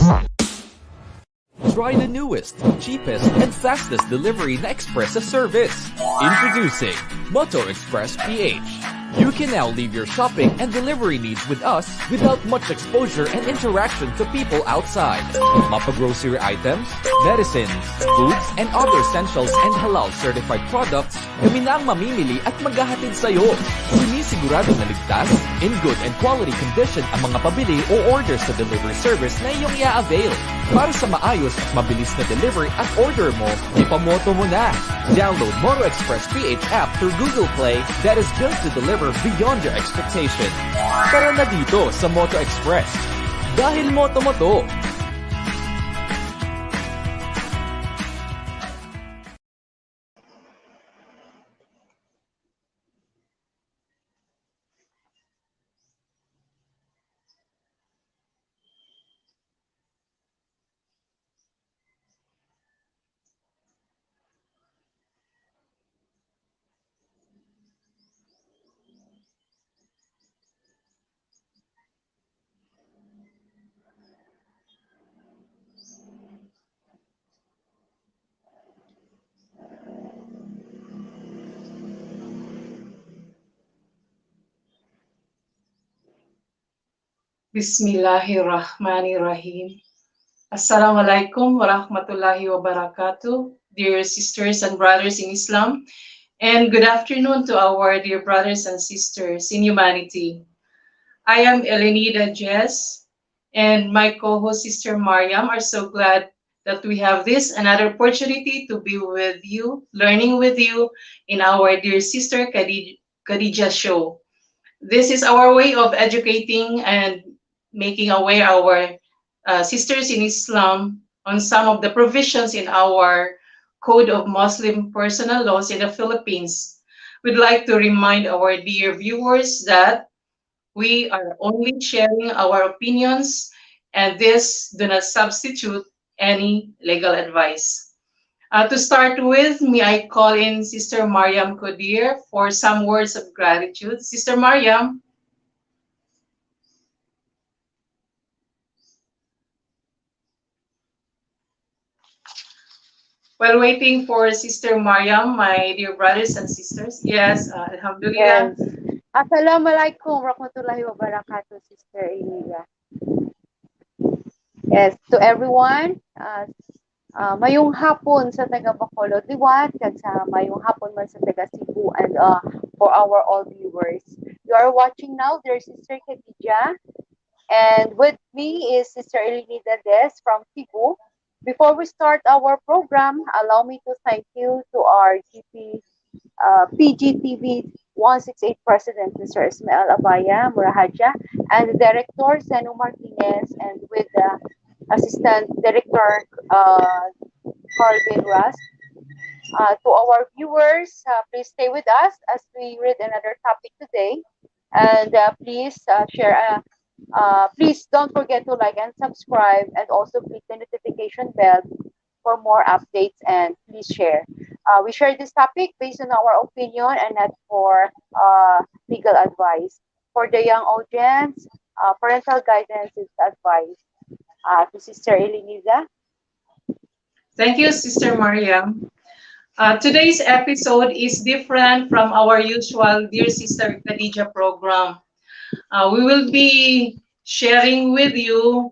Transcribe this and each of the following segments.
Try the newest, cheapest, and fastest delivery na express service. Introducing Moto Express PH. You can now leave your shopping and delivery needs with us without much exposure and interaction to people outside. Mapa-grocery items, medicines, foods, and other essentials and halal-certified products, kami na ang mamimili at maghahatid sa'yo. Sinisigurado na ligtas, in good and quality condition ang mga pabili o orders sa delivery service na iyong i-avail. Para sa maayos at mabilis na delivery at order mo, ipamoto mo na. Download Moto Express PH app through Google Play that is built to deliver beyond your expectation. Tara na dito sa Moto Express. Dahil moto mo to. Bismillahirrahmanirrahim. Assalamualaikum warahmatullahi wabarakatuh, dear sisters and brothers in Islam, and good afternoon to our dear brothers and sisters in humanity. I am Elenida Jess, and my co-host Sister Mariam are so glad that we have this another opportunity to be with you, learning with you in our dear sister Khadijah show. This is our way of educating and making aware our sisters in Islam on some of the provisions in our Code of Muslim Personal Laws in the Philippines. We'd like to remind our dear viewers that we are only sharing our opinions, and this do not substitute any legal advice. To start with, may I call in Sister Mariam Kodir for some words of gratitude. Sister Mariam. While waiting for Sister Mariam, my dear brothers and sisters, yes, Alhamdulillah. Yes. Assalamualaikum warahmatullahi wabarakatuh, Sister Emilia. Yes, to everyone, mayong hapon sa taga Bacolod Liwat, kag sa mayong hapon man sa taga Cebu, and for our all viewers. You are watching now, dear Sister Khadijah, and with me is Sister Elenida Des from Cebu. Before we start our program, allow me to thank you to our PGTV 168 President, Mr. Ismael Abaya Murahaja, and the Director, Senu Martinez, and with the Assistant Director, Carlvin Rust. To our viewers, please stay with us as we read another topic today. And please share. Please don't forget to like and subscribe, and also click the notification bell for more updates, and please share. We share this topic based on our opinion and not for legal advice. For the young audience, parental guidance is advised. To Sister Elenida. Thank you, Sister Mariam. Today's episode is different from our usual Dear Sister Khadijah program. We will be sharing with you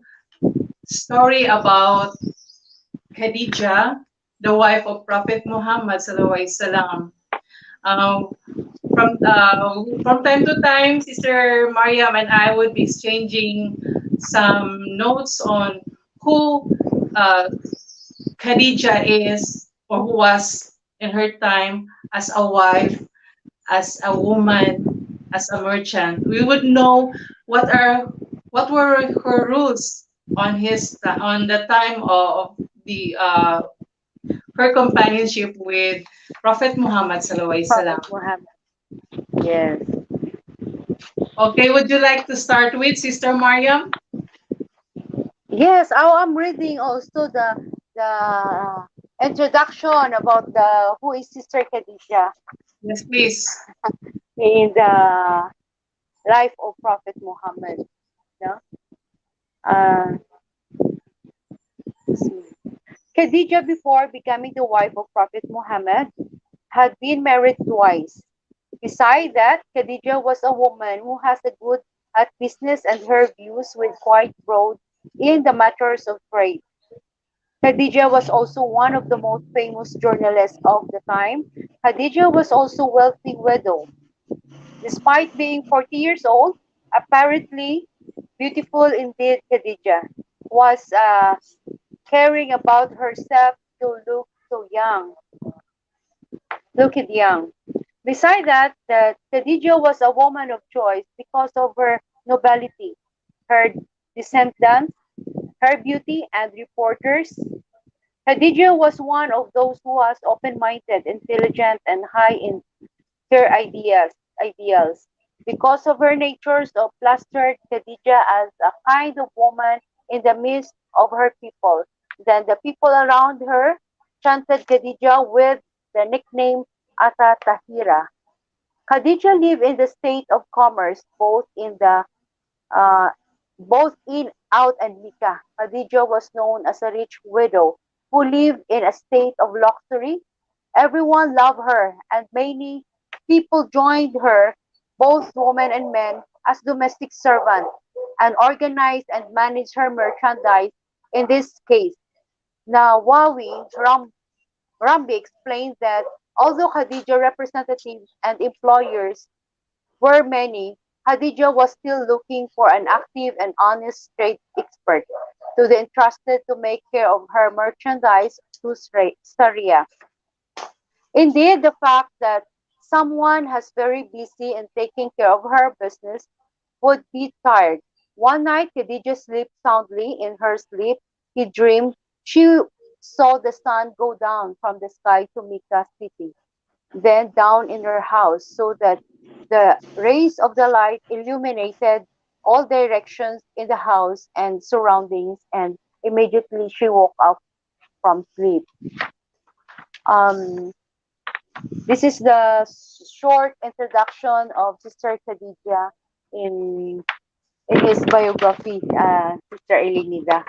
story about Khadijah, the wife of Prophet Muhammad sallallahu alaihi wasallam. From time to time, Sister Mariam and I would be exchanging some notes on who Khadijah is, or who was in her time as a wife, as a woman, as a merchant. We would know what were her rules on the time of the her companionship with Prophet Muhammad sallallahu alaihi wasallam. Yes. Okay, would you like to start with Sister Mariam? Yes, I'm reading also the introduction about who is Sister Khadijah. Yes, please. In the life of Prophet Muhammad. No? Khadijah, before becoming the wife of Prophet Muhammad, had been married twice. Besides that, Khadijah was a woman who has a good at business and her views were quite broad in the matters of trade. Khadijah was also one of the most famous journalists of the time. Khadijah was also a wealthy widow. Despite being 40 years old, apparently beautiful indeed, Khadijah was caring about herself to look so young, looked young. Beside that, Khadijah was a woman of choice because of her nobility, her descendants, her beauty, and reporters. Khadijah was one of those who was open-minded, intelligent, and high in her ideals. Because of her nature, so plastered Khadijah as a kind of woman in the midst of her people. Then the people around her chanted Khadijah with the nickname Ata Tahira. Khadijah lived in the state of commerce, uh, both in, out, and Mecca. Khadijah was known as a rich widow who lived in a state of luxury. Everyone loved her, and many people joined her, both women and men, as domestic servants, and organized and managed her merchandise in this case. Now, Rambi explained that although Khadijah representatives and employers were many, Khadijah was still looking for an active and honest trade expert to be entrusted to make care of her merchandise to Sharia. Indeed, the fact that someone has very busy in taking care of her business would be tired. One night, Khadijah slept soundly. In her sleep, he dreamed she saw the sun go down from the sky to Mecca city, then down in her house, so that the rays of the light illuminated all directions in the house and surroundings, and immediately she woke up from sleep. Um, this is the short introduction of Sister Khadijah in his biography, Sister Elenida.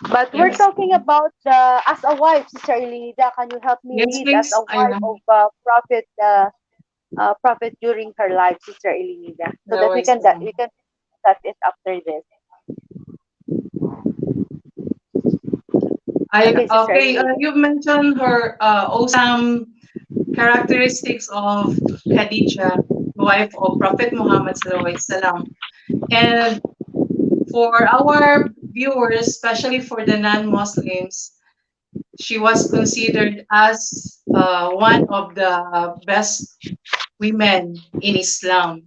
But we're Yes. talking about as a wife, Sister Elenida. Can you help me Yes, read as a please. I wife of Prophet during her life, Sister Elenida, so that know. we can discuss it after this. Okay, Sister Okay. Elenida. You mentioned her awesome characteristics of Khadijah, wife of Prophet Muhammad sallallahu alaihi wasallam. And for our viewers, especially for the non-Muslims, she was considered as one of the best women in Islam.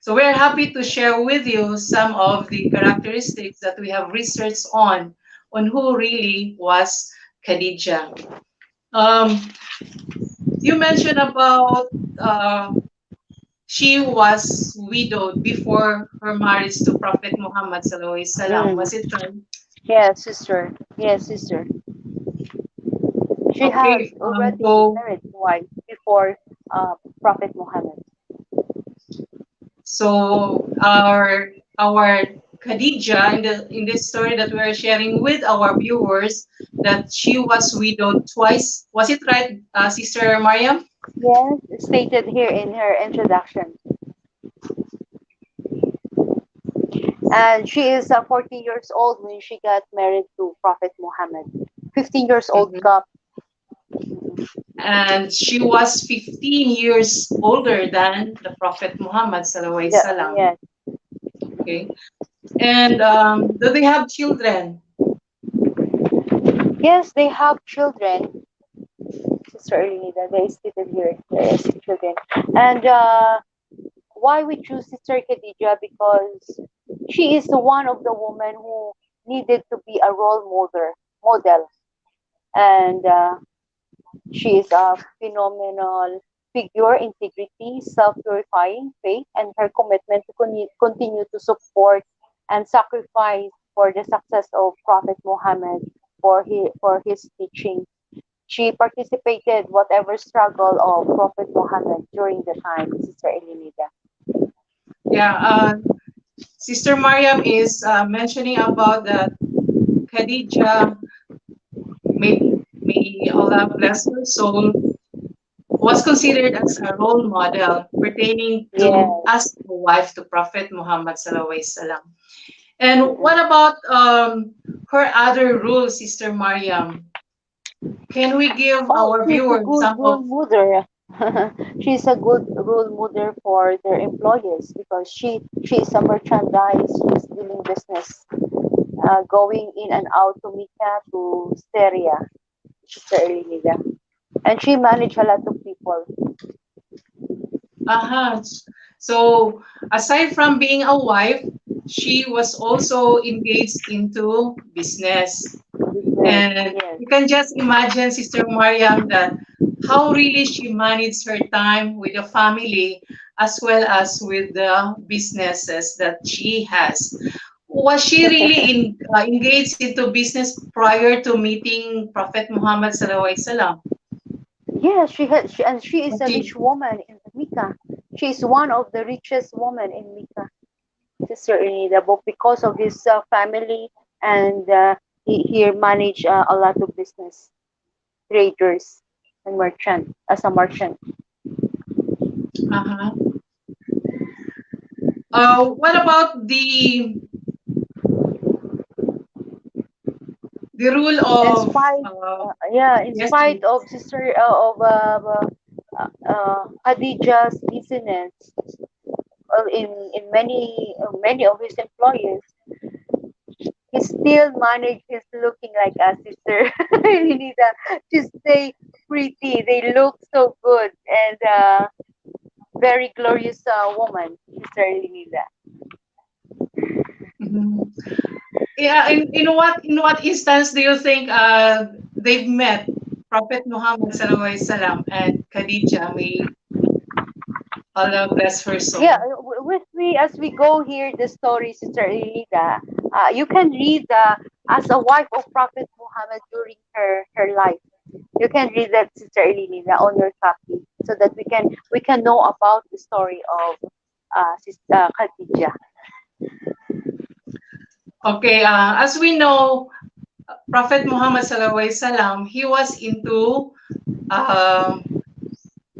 So we're happy to share with you some of the characteristics that we have researched on who really was Khadijah. Um, you mentioned about she was widowed before her marriage to Prophet Muhammad sallallahu alaihi wasallam. Mm. Was it right? Yes, sister. Yes, sister. She has Okay. already So married twice before Prophet Muhammad. So our Khadijah in this story that we're sharing with our viewers that she was widowed twice. Was it right, Sister Mariam? Yes, it's stated here in her introduction. And she is 40 years old when she got married to Prophet Muhammad. 15 years old Mhm. cup. And she was 15 years older than the Prophet Muhammad sallallahu alaihi Yeah, wasallam. yes. Okay. And do they have children? Yes, they have children. Sister Elenida, they stated here there is children. And why we choose Sister Khadija? Because she is one of the women who needed to be a role model. And she is a phenomenal figure, integrity, self-purifying faith, and her commitment to continue to support and sacrifice for the success of Prophet Muhammad for his teaching. She participated whatever struggle of Prophet Muhammad during the time, Sister Elenida. Yeah. Sister Mariam is mentioning about that Khadijah may Allah bless her soul, was considered as a role model pertaining to Yes. as a wife to Prophet Muhammad sallallahu alaihi wasallam. And what Mm-mm. about her other rules, Sister Mariam? Can we give Oh, our she's a viewers good some role of? model. She's a good role model for their employees because she's a merchandise. She's dealing business, going in and out to Mika to Steria, Sister Elinida, and she managed a lot of people. Uh-huh. So aside from being a wife, she was also engaged into business. Business, And yes. you can just imagine, Sister Mariam, that how really she managed her time with the family as well as with the businesses that she has. Was she really engaged into business prior to meeting Prophet Muhammad sallallahu alaihi wasallam? Yes, and she is Was a she? rich woman in Mika. She is one of the richest women in Mika, Sister Elinida, but because of his family and he managed a lot of business, traders and merchant as a merchant. Uh-huh. What about the rule In of spite, yeah, in yes, spite please. of sister of Khadijah's business, in many of his employees, he still managed his looking like a sister. You need to stay pretty. They look so good and very glorious woman, Sister Linida. Mhm. Yeah, in what instance do you think they've met Prophet Muhammad sallallahu alaihi wasallam and Khadijah? May Allah bless her Yeah, soul. with we as we go here the story, Sister Elida, you can read as a wife of Prophet Muhammad during her life. You can read that, Sister Elida, on your copy, so that we can know about the story of Sister Khadijah. Okay, as we know, Prophet Muhammad sallallahu alaihi wasallam, he was into um,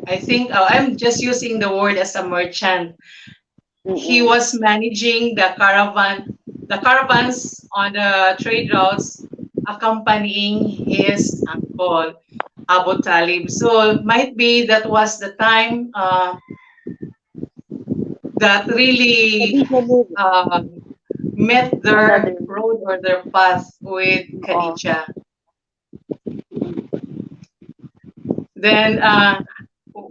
I think I'm just using the word as a merchant. He Mm-mm. was managing the caravans on the trade routes, accompanying his uncle Abu Talib. So might be that was the time that really Khadijah lived uh, met their another. road or their path with Oh, Khadijah. Then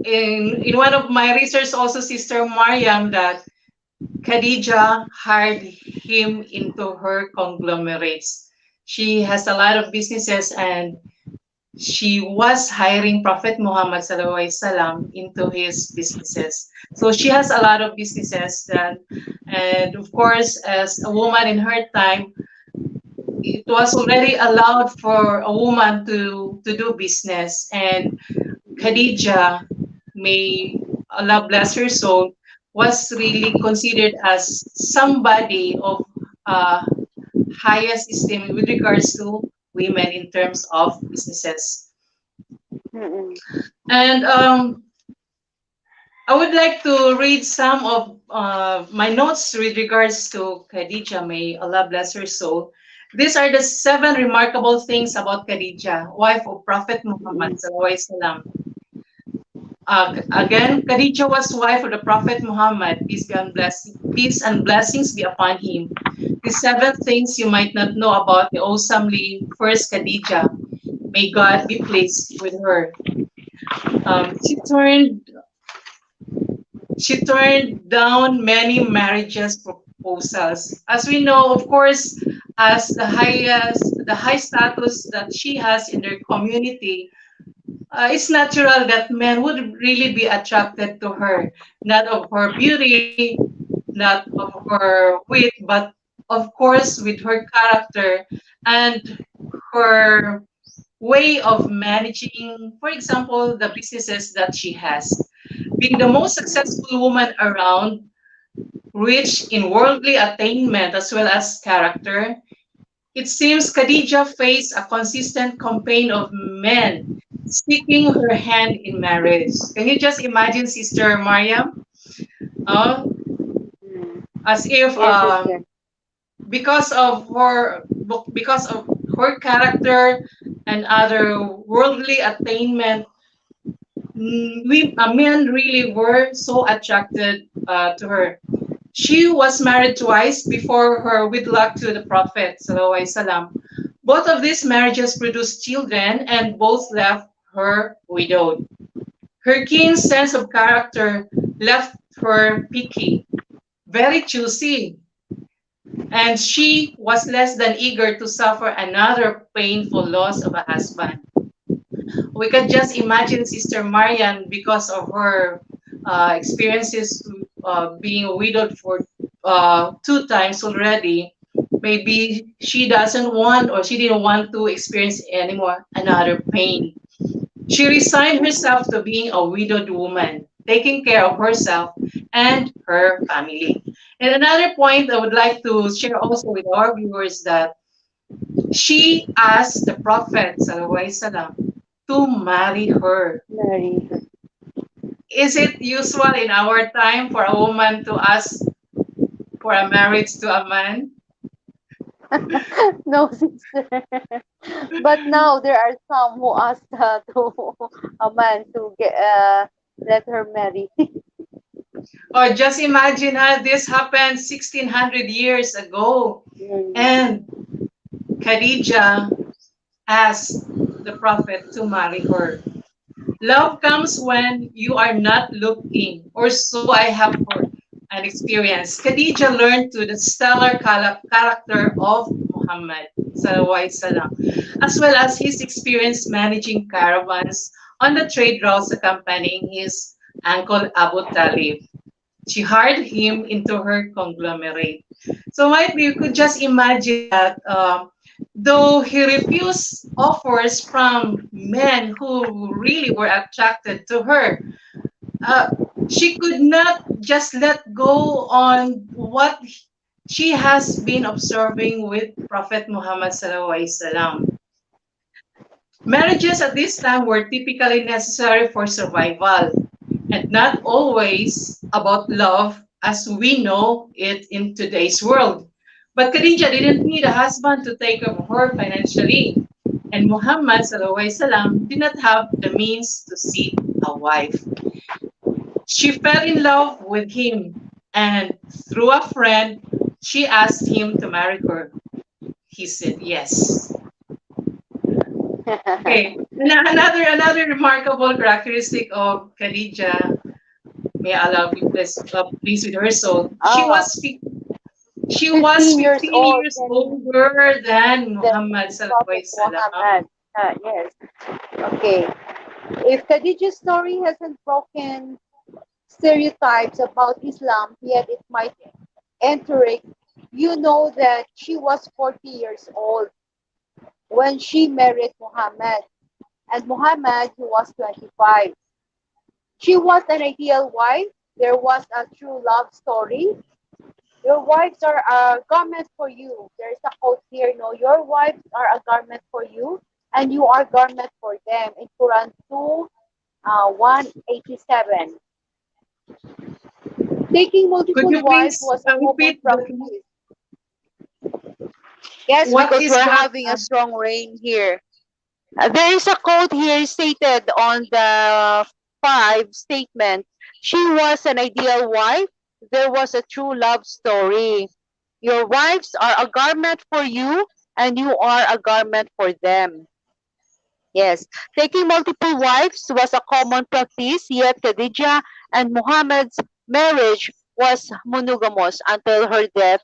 in one of my research also, Sister Mariam, that Khadija hired him into her conglomerates. She has a lot of businesses and she was hiring Prophet Muhammad sallallahu alaihi wasallam into his businesses. So she has a lot of businesses that, and of course, as a woman in her time, it was already allowed for a woman to do business. And Khadija, may Allah bless her soul, was really considered as somebody of uh, highest esteem with regards to women in terms of businesses. mm-mm. And I would like to read some of my notes with regards to Khadija. May Allah bless her soul. These are the 7 remarkable things about Khadija, wife of Prophet Muhammad Mm-mm. sallallahu alaihi wasallam. Again, Khadija was wife of the Prophet Muhammad, peace and blessings be upon him. The 7 things you might not know about the awesomely first Khadija. May God be pleased with her. Um, she turned she turned down many marriages proposals. As we know, of course, as the high status that she has in their community, it's natural that men would really be attracted to her, not of her beauty, not of her wit, but of course with her character and her way of managing, for example, the businesses that she has. Being the most successful woman around, rich in worldly attainment as well as character, It seems Khadijah faced a consistent campaign of men seeking her hand in marriage. Can you just imagine, Sister Mariam? Uh, Mm. as if Yes, sister. because of her character and other worldly attainment, men really were so attracted to her. She was married twice before her wedlock to the Prophet Sallallahu Alaihi Wasallam. Both of these marriages produced children and both left her widowed. Her keen sense of character left her picky, very choosy, and she was less than eager to suffer another painful loss of a husband. We can just imagine Sister Marian because of her experiences being widowed for two times already. Maybe she doesn't want or she didn't want to experience anymore another pain. She resigned herself to being a widowed woman, taking care of herself and her family. And another point I would like to share also with our viewers that she asked the Prophet Sallallahu Alaihi Wasallam to marry her. Mary. Is it usual in our time for a woman to ask for a marriage to a man? No, sister. But now there are some who ask to a man to let her marry. Or just imagine this happened 1600 years ago. Mm. And Khadijah asked the Prophet to marry her. Love comes when you are not looking, or so I have heard and experienced. Khadijah learned to the stellar character of Muhammad, sallallahu alaihi wasallam, as well as his experience managing caravans on the trade routes accompanying his uncle Abu Talib. She hired him into her conglomerate. So might be you could just imagine that though he refused offers from men who really were attracted to her, uh, she could not just let go on what she has been observing with Prophet Muhammad sallallahu alaihi wasallam. Marriages at this time were typically necessary for survival and not always about love as we know it in today's world. But Khadija didn't need a husband to take care of her financially, and Muhammad sallallahu alaihi wasallam did not have the means to seek a wife. She fell in love with him, and through a friend, she asked him to marry her. He said yes. Okay. Another remarkable characteristic of Khadija, may Allah be pleased with her soul. Ah, She was 15 years 15 old years older than than Muhammad sallallahu Prophet alaihi wasallam. Muhammad. Yes. Okay. If Khadija's story hasn't broken stereotypes about Islam, yet it might enter it, you know that she was 40 years old when she married Muhammad, and Muhammad, who was 25. She was an ideal wife. There was a true love story. Your wives are a garment for you. There's a quote here, no, your wives are a garment for you, and you are garment for them. In Quran 2, 187. Taking Could multiple you wives please was a common repeat practice. Yes, what because is we're that? having a strong rain here. There is a quote here stated on the five statement. She was an ideal wife. There was a true love story. Your wives are a garment for you, and you are a garment for them. Yes, taking multiple wives was a common practice, yet Khadijah and Muhammad's marriage was monogamous until her death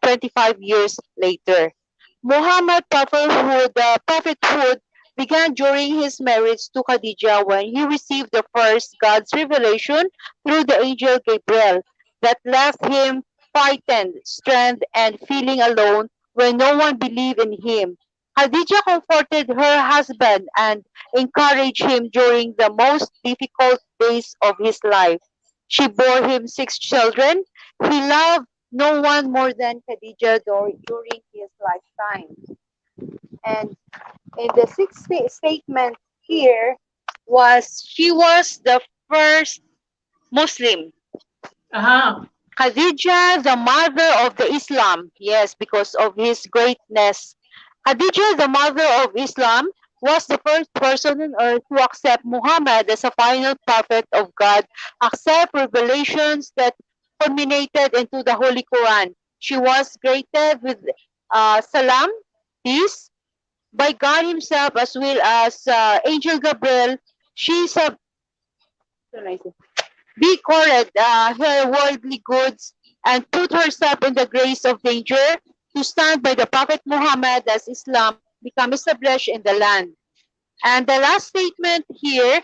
25 years later. Prophethood began during his marriage to Khadijah when he received the first God's revelation through the angel Gabriel that left him frightened, strength, and feeling alone when no one believed in him. Khadijah comforted her husband and encouraged him during the most difficult days of his life. She bore him 6 children. He loved no one more than Khadijah during his lifetime. And in the sixth statement here was she was the first Muslim. Uh-huh. Khadijah, the mother of the Islam, yes, because of his greatness. Khadijah, the mother of Islam, was the first person on earth to accept Muhammad as a final prophet of God, accept revelations that culminated into the Holy Quran. She was greeted with salam, peace, by God Himself as well as Angel Gabriel. She sub decoded her worldly goods and put herself in the grace of danger to stand by the Prophet Muhammad as Islam become established in the land. And the last statement here,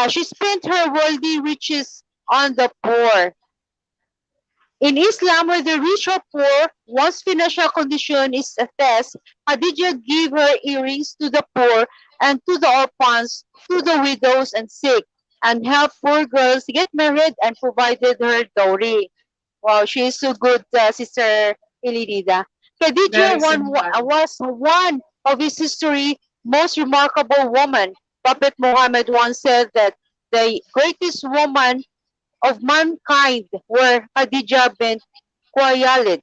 she spent her worldly riches on the poor. In Islam, whether rich or poor, one's financial condition is a test. Khadijah gave her earrings to the poor and to the orphans, to the widows and sick, and helped poor girls get married and provided her dowry. Wow, she is so good, Sister Elinida. Very Khadijah exemplary. was one of his history most remarkable woman. Prophet Muhammad once said that the greatest woman of mankind were Khadijah bint Khuwaylid,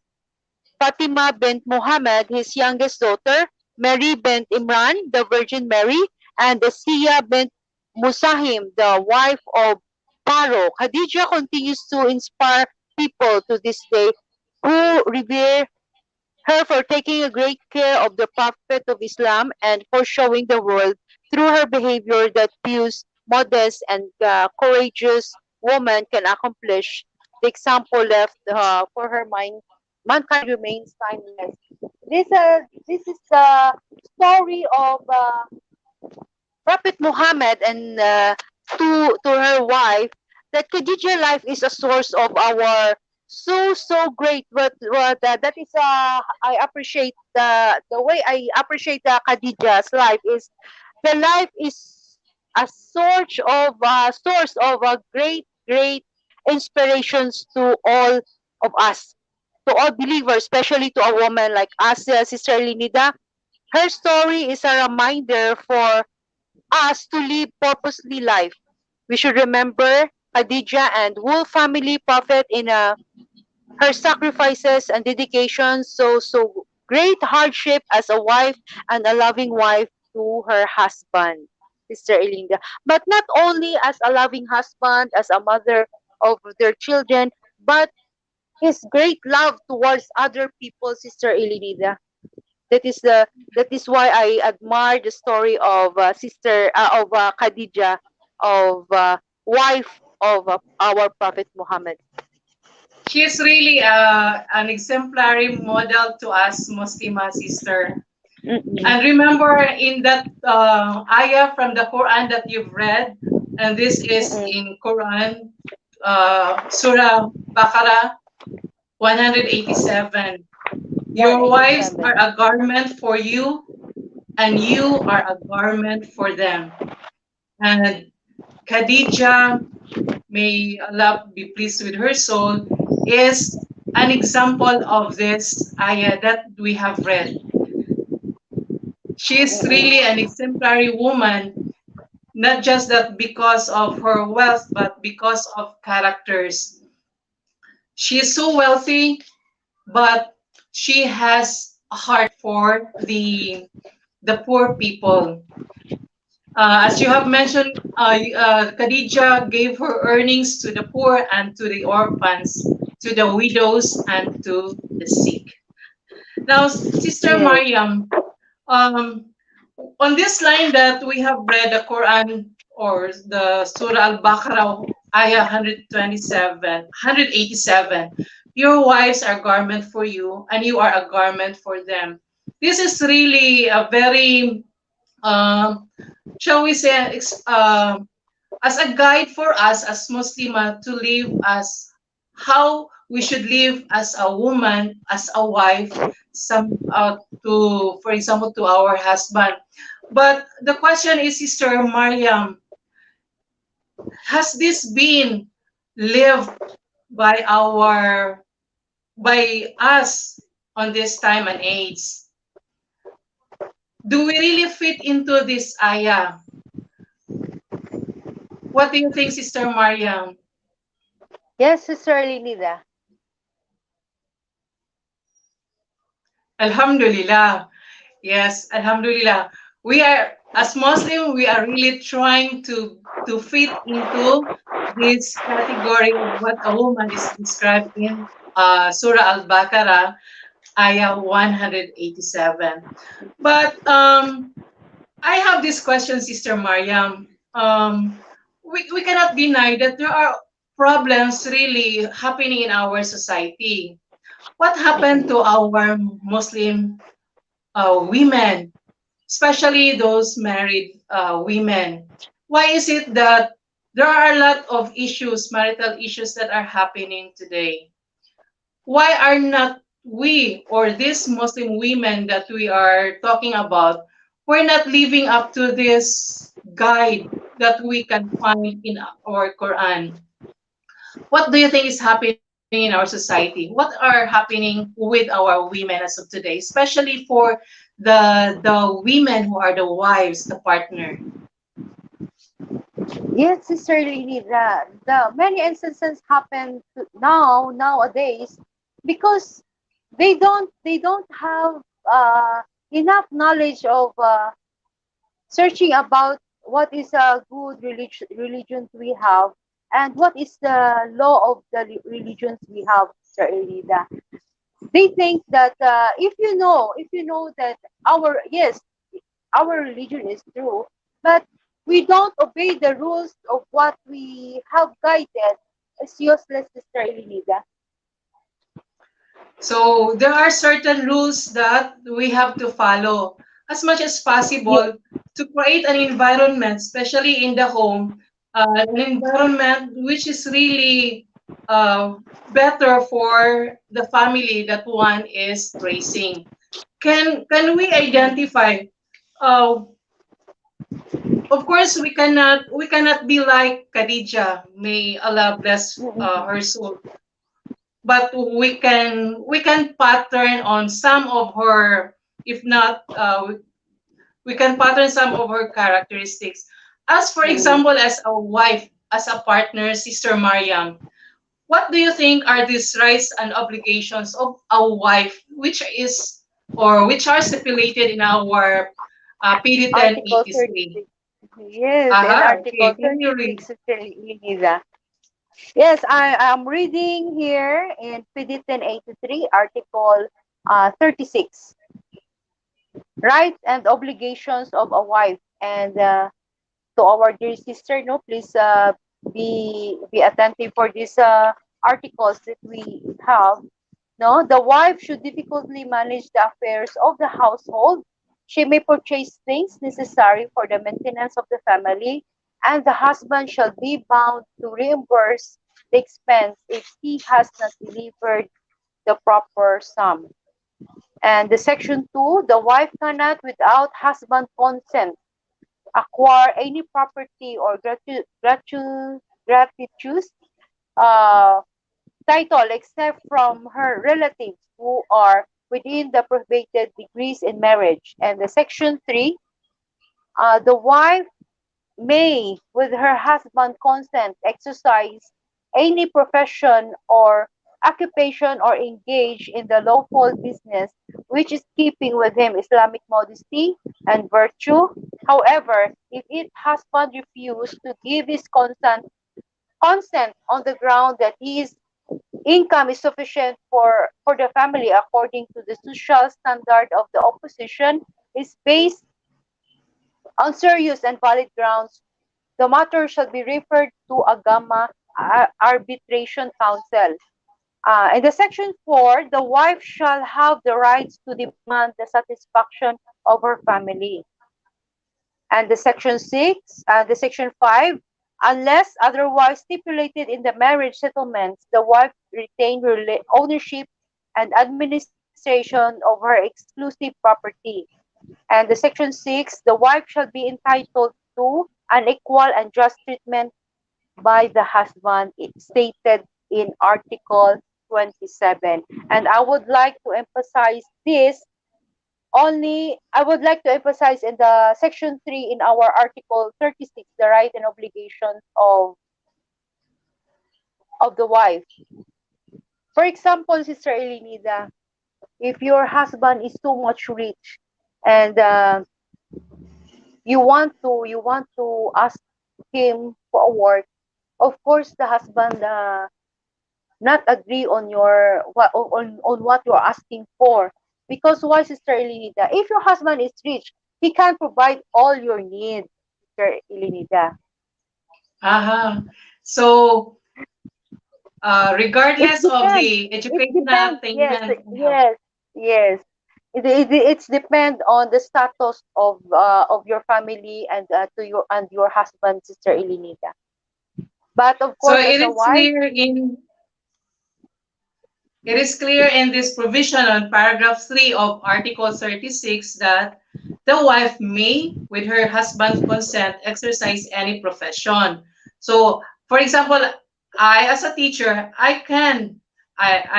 Fatima bint Muhammad, his youngest daughter, Mary bint Imran, the Virgin Mary, and Asiya bint Musahim, the wife of Pharaoh. Khadijah continues to inspire people to this day who revere her for taking a great care of the Prophet of Islam and for showing the world through her behavior that pious, modest, and courageous woman can accomplish. The example left for her mind, mankind remains timeless. This is the story of Prophet Muhammad and to her wife that Khadijah life is a source of our so great what that is I appreciate the way I appreciate Khadijah's life is the life is a source of a great inspirations to all of us, to all believers, especially to a woman like us, Sister Linida. Her story is a reminder for us to live purposely life. We should remember Khadijah and whole family prophet in her sacrifices and dedication, so great hardship as a wife and a loving wife to her husband, Sister Elinda. But not only as a loving husband, as a mother of their children, but his great love towards other people, Sister Elinida. That is why I admire the story of sister of Khadijah, of wife of our Prophet Muhammad. She is really an exemplary model to us Muslima sister. Mm-mm. And remember in that ayah from the Quran that you've read, and this is Mm-mm. in Quran, Surah Baqarah 187. Your wives 187. are a garment for you, and you are a garment for them. And Khadijah, may Allah be pleased with her soul, is an example of this ayah that we have read. She is really Mm-mm. an exemplary woman, not just that because of her wealth, but because of characters. She is so wealthy, but she has a heart for the poor people. As you have mentioned, Khadijah gave her earnings to the poor and to the orphans, to the widows and to the sick. Now, Sister Yes. Mariam, um, on this line that we have read the Quran or the Surah Al-Baqarah, Ayah 187, your wives are garment for you and you are a garment for them. This is really a very, um, shall we say, as a guide for us as Muslima to live as how we should live as a woman, as a wife, some to, for example, to our husband. But the question is, Sister Mariam, has this been lived by our by us on this time and age. Do we really fit into this ayah? What do you think, Sister Mariam? Yes, Sister Linida. Alhamdulillah. Yes, Alhamdulillah. We are, as Muslim, we are really trying to fit into this category of what a woman is described in Surah Al-Baqarah, Ayah 187. But I have this question, Sister Mariam. We cannot deny that there are problems really happening in our society. What happened to our Muslim women, especially those married women? Why is it that there are a lot of issues, marital issues that are happening today? Why are not we or these Muslim women that we are talking about, we're not living up to this guide that we can find in our Quran? What do you think is happening in our society? What are happening with our women as of today, especially for the women who are the wives, the partner? Yes, Sister Linida. The many instances happen nowadays because they don't have enough knowledge of searching about what is a good religion we have and what is the law of the religions we have, Sister Elida. They think that if you know that our religion is true, but we don't obey the rules of what we have guided, it's useless, Sister Elida. So there are certain rules that we have to follow as much as Yes. possible to create an environment, especially in the home, an environment which is really better for the family that one is raising. Can we identify? Uh, of course, we cannot be like Khadijah. May Allah bless her soul, but we can pattern on some of her, if not we can pattern some of her characteristics, as for example as a wife, as a partner, Sister Mariam. What do you think are these rights and obligations of a wife, which is or which are stipulated in our PD Article 1083? 36. Yes, in Aha, Article okay, can you 36, read? Sister Elida. Yes, I am reading here in PD 1083, Article 36. Rights and obligations of a wife. And to our dear sister, no, please be attentive for these articles that we have. No, the wife should difficultly manage the affairs of the household. She may purchase things necessary for the maintenance of the family, and the husband shall be bound to reimburse the expense if he has not delivered the proper sum. And the section 2, the wife cannot, without husband consent, acquire any property or gratuitous uh, title except from her relatives who are within the prohibited degrees in marriage. And the section 3, the wife may, with her husband consent, exercise any profession or occupation or engage in the lawful business which is keeping with him Islamic modesty and virtue. However, if its husband refuse to give his consent on the ground that his income is sufficient for the family according to the social standard of the opposition is based on serious and valid grounds, the matter shall be referred to a Gamma Arbitration Council. In the section 4, the wife shall have the rights to demand the satisfaction of her family. And the section 5, unless otherwise stipulated in the marriage settlements, the wife retain ownership and administration of her exclusive property. And the section 6, the wife shall be entitled to an equal and just treatment by the husband, it's stated in Article 27. And I would like to emphasize this only, I would like to emphasize in the section 3 in our article 36, the right and obligations of the wife. For example, Sister Elinida, if your husband is too much rich and you want to ask him for a work, of course the husband not agree on your on what you're asking for. Because why, Sister Elinida? If your husband is rich, he can provide all your needs, Sister Elinida. Aha. So, It regardless of depends. the It educational depends. Yes, attainment we have. yes, yes. It's depend on the status of your family and to your husband, Sister Elinida. But of So course, as a wife, it is clear in this provision on paragraph 3 of Article 36 that the wife may, with her husband's consent, exercise any profession. So, for example, I as a teacher, I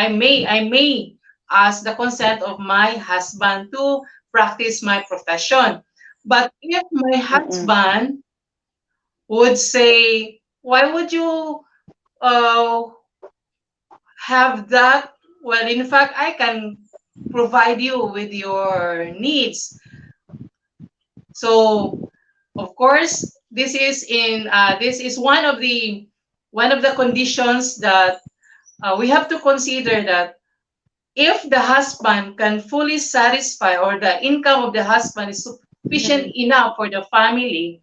may ask the consent of my husband to practice my profession. But if my mm-mm, husband would say, why would you uh, have that? Well, in fact, I can provide you with your needs. So, of course, this is one of the conditions that we have to consider, that if the husband can fully satisfy, or the income of the husband is sufficient mm-mm, enough for the family,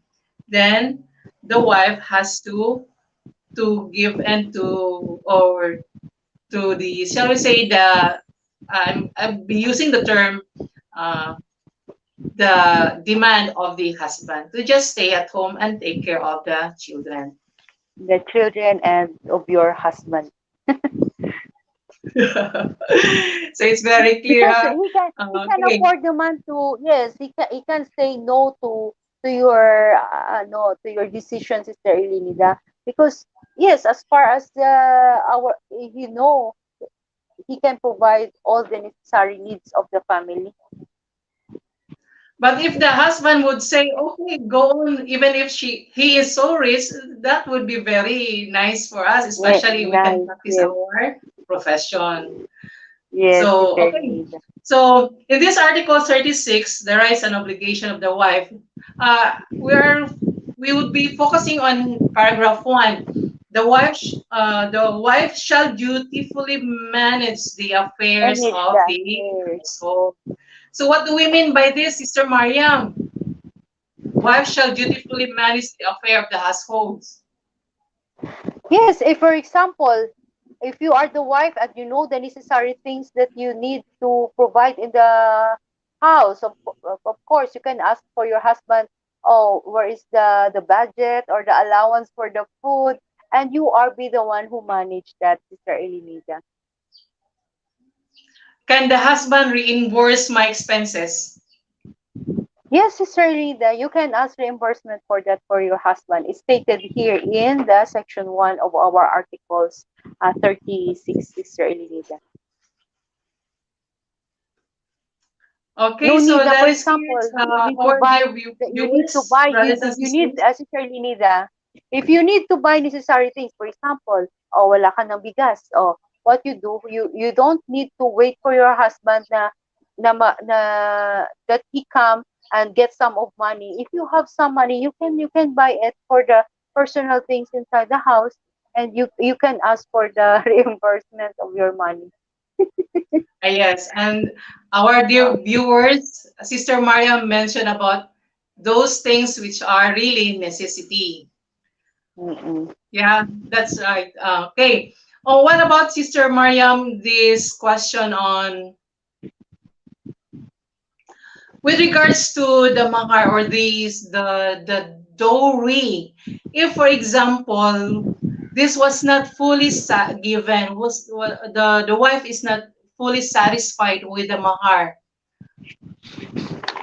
then the wife has to give and to, or to the, shall we say, the, I'm using the term, uh, the demand of the husband to just stay at home and take care of the children. the children and of your husband. So it's very clear, Because huh? he can Okay. afford the man to, yes, he can say no to your no to your decision, Sister Elinida. Because yes, as far as our he can provide all the necessary needs of the family. But if the husband would say, okay, go on, even if he is so rich, that would be very nice for us, Yeah, especially we can nice. practice Yes, our profession. yes, So, Sister okay. Elinida. So, in this Article 36, the rights and obligation of the wife, uh, we're, we would be focusing on paragraph 1. The wife shall dutifully manage the affairs Manage of the the affairs. household. So, what do we mean by this, Sister Mariam? Wife shall dutifully manage the affair of the households. Yes, if for example, if you are the wife and you know the necessary things that you need to provide in the house, of course, you can ask for your husband, oh, where is the budget or the allowance for the food? And you are be the one who manage that, Sister Elinida. Can the husband reimburse my expenses? Yes, Sister Elinida, you can ask reimbursement for that for your husband. It's stated here in the section 1 of our articles 36, Sister Elinida. Okay, No so need na, that for is clear, example, you need to our buy dear you need to viewers, buy brothers and you need sisters. Sister Linida, if you need to buy necessary things, for example, oh, wala ka ng bigas, oh, what you do, you don't need to wait for your husband na that he come and get some of money. If you have some money, you can buy it for the personal things inside the house, and you can ask for the reimbursement of your money. Yes, and our dear viewers, Sister Mariam mentioned about those things which are really necessity. Mm-mm. Yeah, that's right. Okay. Oh, what about Sister Mariam? This question on, with regards to the mahar, or the dowry. If, for example, this was not fully given, the wife is not fully satisfied with the mahar,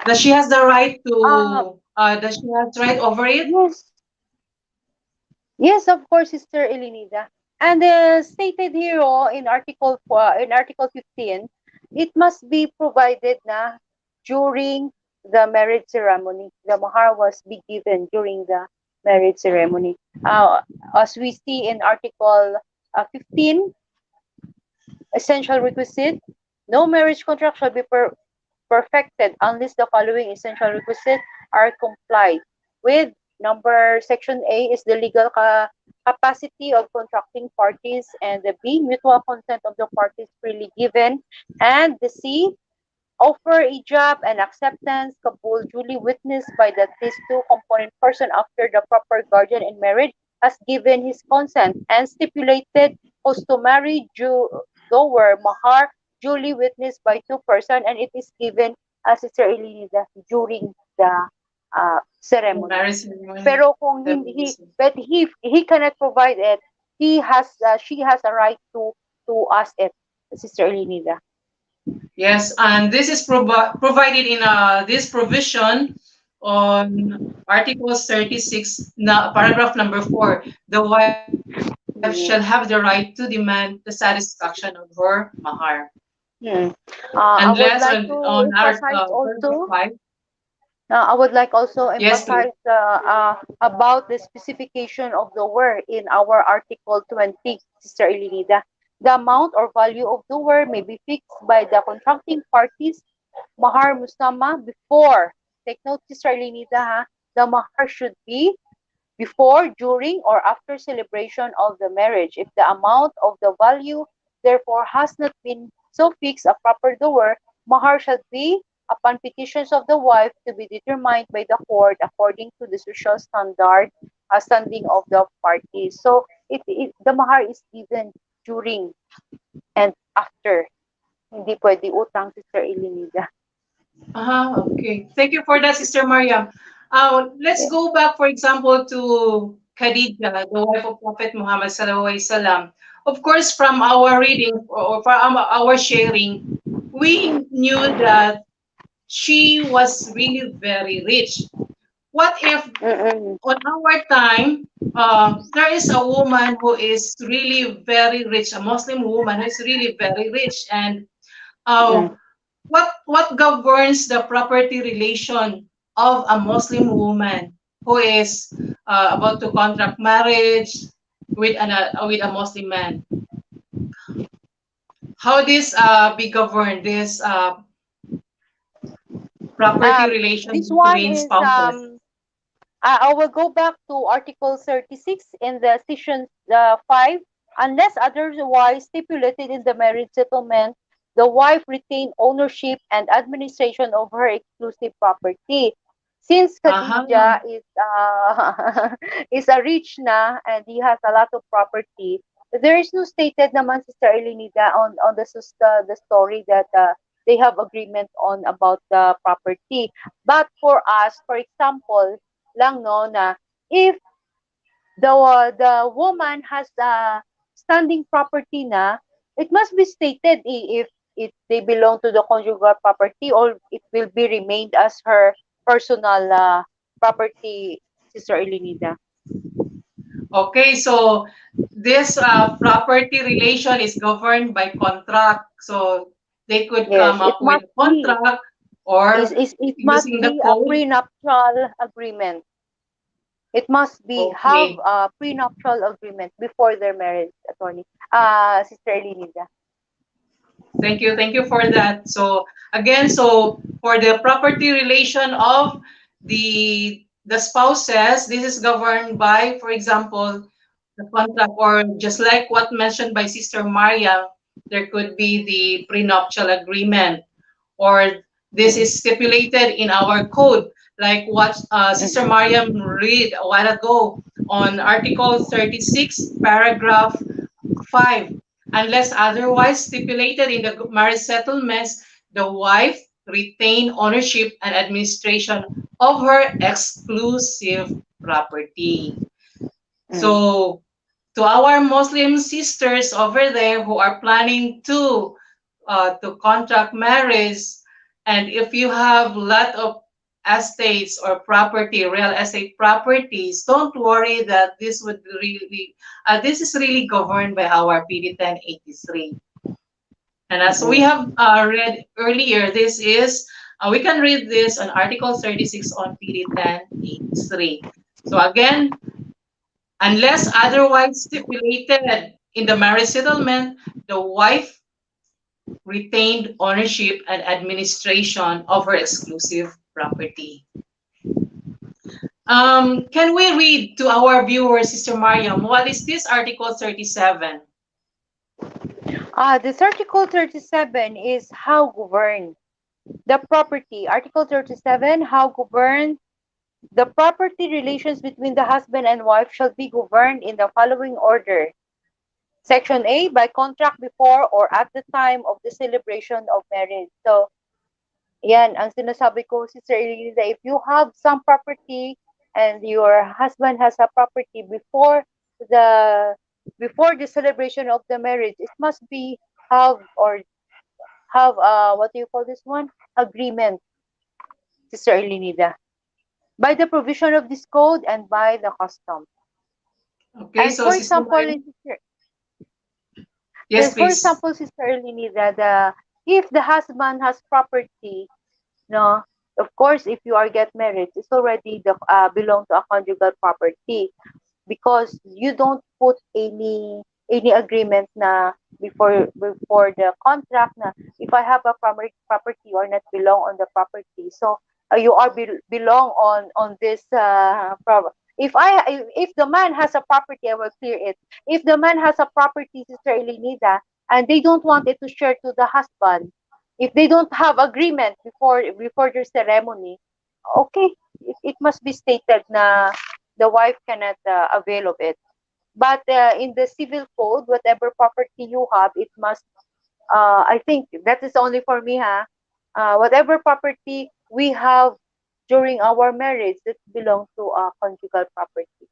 does she has the right Uh, to? Does she have right over it? yes. Yes, of course, Sister Elinida. And stated here in Article 15, it must be provided na during the marriage ceremony. The mahar was be given during the marriage ceremony. As we see in Article 15, essential requisite, no marriage contract shall be perfected unless the following essential requisites are complied with. Section A is the legal capacity of contracting parties, and the B, mutual consent of the parties freely given, and the C, offer, ijab, and acceptance, kabul, duly witnessed by the at least two component person after the proper guardian in marriage has given his consent, and stipulated customary dower mahar duly witnessed by two person, and it is given as Sister Elinida during the ceremony. Marriage ceremony. Pero kung hindi, but he cannot provide it, she has a right to ask it, Sister Elinida. Yes, and this is provided in this provision on Article 36, paragraph number 4. The wife shall have the right to demand the satisfaction of her mahar. Hmm. I Unless would like on to our emphasize paragraph also 5. I would like also Yes, please. emphasize about the specification of the word in our Article 20, Sister Elinida. The amount or value of the word may be fixed by the contracting parties, mahar musama, before. Take note, Sister Elinida, ha? The mahar should be before, during, or after celebration of the marriage. If the amount of the value therefore has not been so fixed a proper dower, mahar shall be upon petitions of the wife to be determined by the court according to the social standing of the parties. So the mahar is given during and after. Hindi pwede utang, Sister Elinida. Okay. Thank you for that, Sister Mariam. Let's Yeah. go back, for example, to Khadijah, the wife of Prophet Muhammad Sallallahu Alaihi Wasallam. Of course, from our reading or from our sharing, we knew that she was really very rich. What if Mm-mm. on our time, there is a woman who is really very rich, a Muslim woman who is really very rich, and uh, Mm. what governs the property relation of a Muslim woman who is about to contract marriage with a Muslim man? How this be governed? This property Um, relation this one between is spouses? I will go back to Article 36 in the section 5. Unless otherwise stipulated in the marriage settlement, the wife retain ownership and administration of her exclusive property. Since Aha. Khadija is is a rich na and he has a lot of property, there is no stated naman, Sister Elenida, on the story that they have agreement on about the property. But for us, for example, lang no na if the woman has a standing property na, it must be stated if they belong to the conjugal property or it will be remained as her personal property, Sister Elenida. Okay, so this property relation is governed by contract. So they could Yes, come it up with must a be contract or it must using the be a code. prenuptial agreement. It must be have Okay. a prenuptial agreement before their marriage, attorney. Sister Elenida. Thank you for that. So again, so for the property relation of the spouses, this is governed by, for example, the contract, or just like what mentioned by Sister Maria, there could be the prenuptial agreement, or this Mm, is stipulated in our code, like what Sister mm, Mariam read a while ago on Article 36, paragraph 5. Unless otherwise stipulated in the marriage settlements, the wife retain ownership and administration of her exclusive property. mm. So, to our Muslim sisters over there who are planning to contract marriage, and if you have lot of estates or property, real estate properties, don't worry that this would really, this is really governed by our PD 1083. And as we Mm. have read earlier, this is, we can read this on Article 36 on PD 1083. So again, unless otherwise stipulated in the marriage settlement, the wife retained ownership and administration of her exclusive property. Can we read to our viewers, Sister Mariam, what is this Article 37? This Article 37 is how govern the property. Article 37, how govern the property relations between the husband and wife shall be governed in the following order. Section A, by contract before or at the time of the celebration of marriage. So, yan, ang sinasabi ko, Sister Elisa, if you have some property and your husband has a property the before the celebration of the marriage, it must be have what do you call this one? Agreement, Sister Elinida, by the provision of this code and by the custom. Okay, And so for Sister example, Mariam, yes, For please. example, Sister Elinida, if the husband has property, no, of course, if you are get married, it's already belong to a conjugal property because you don't put any agreement na before the contract na if I have a primary property or not belong on the property. So you are belong on this if the man has a property, I will clear it. If the man has a property, Sister Elinida, and they don't want it to share to the husband, if they don't have agreement before their ceremony, okay, it must be stated na the wife cannot avail of it. But in the civil code, whatever property you have, it must. I think that is only for me, ha. Whatever property we have during our marriage, that belongs to conjugal property.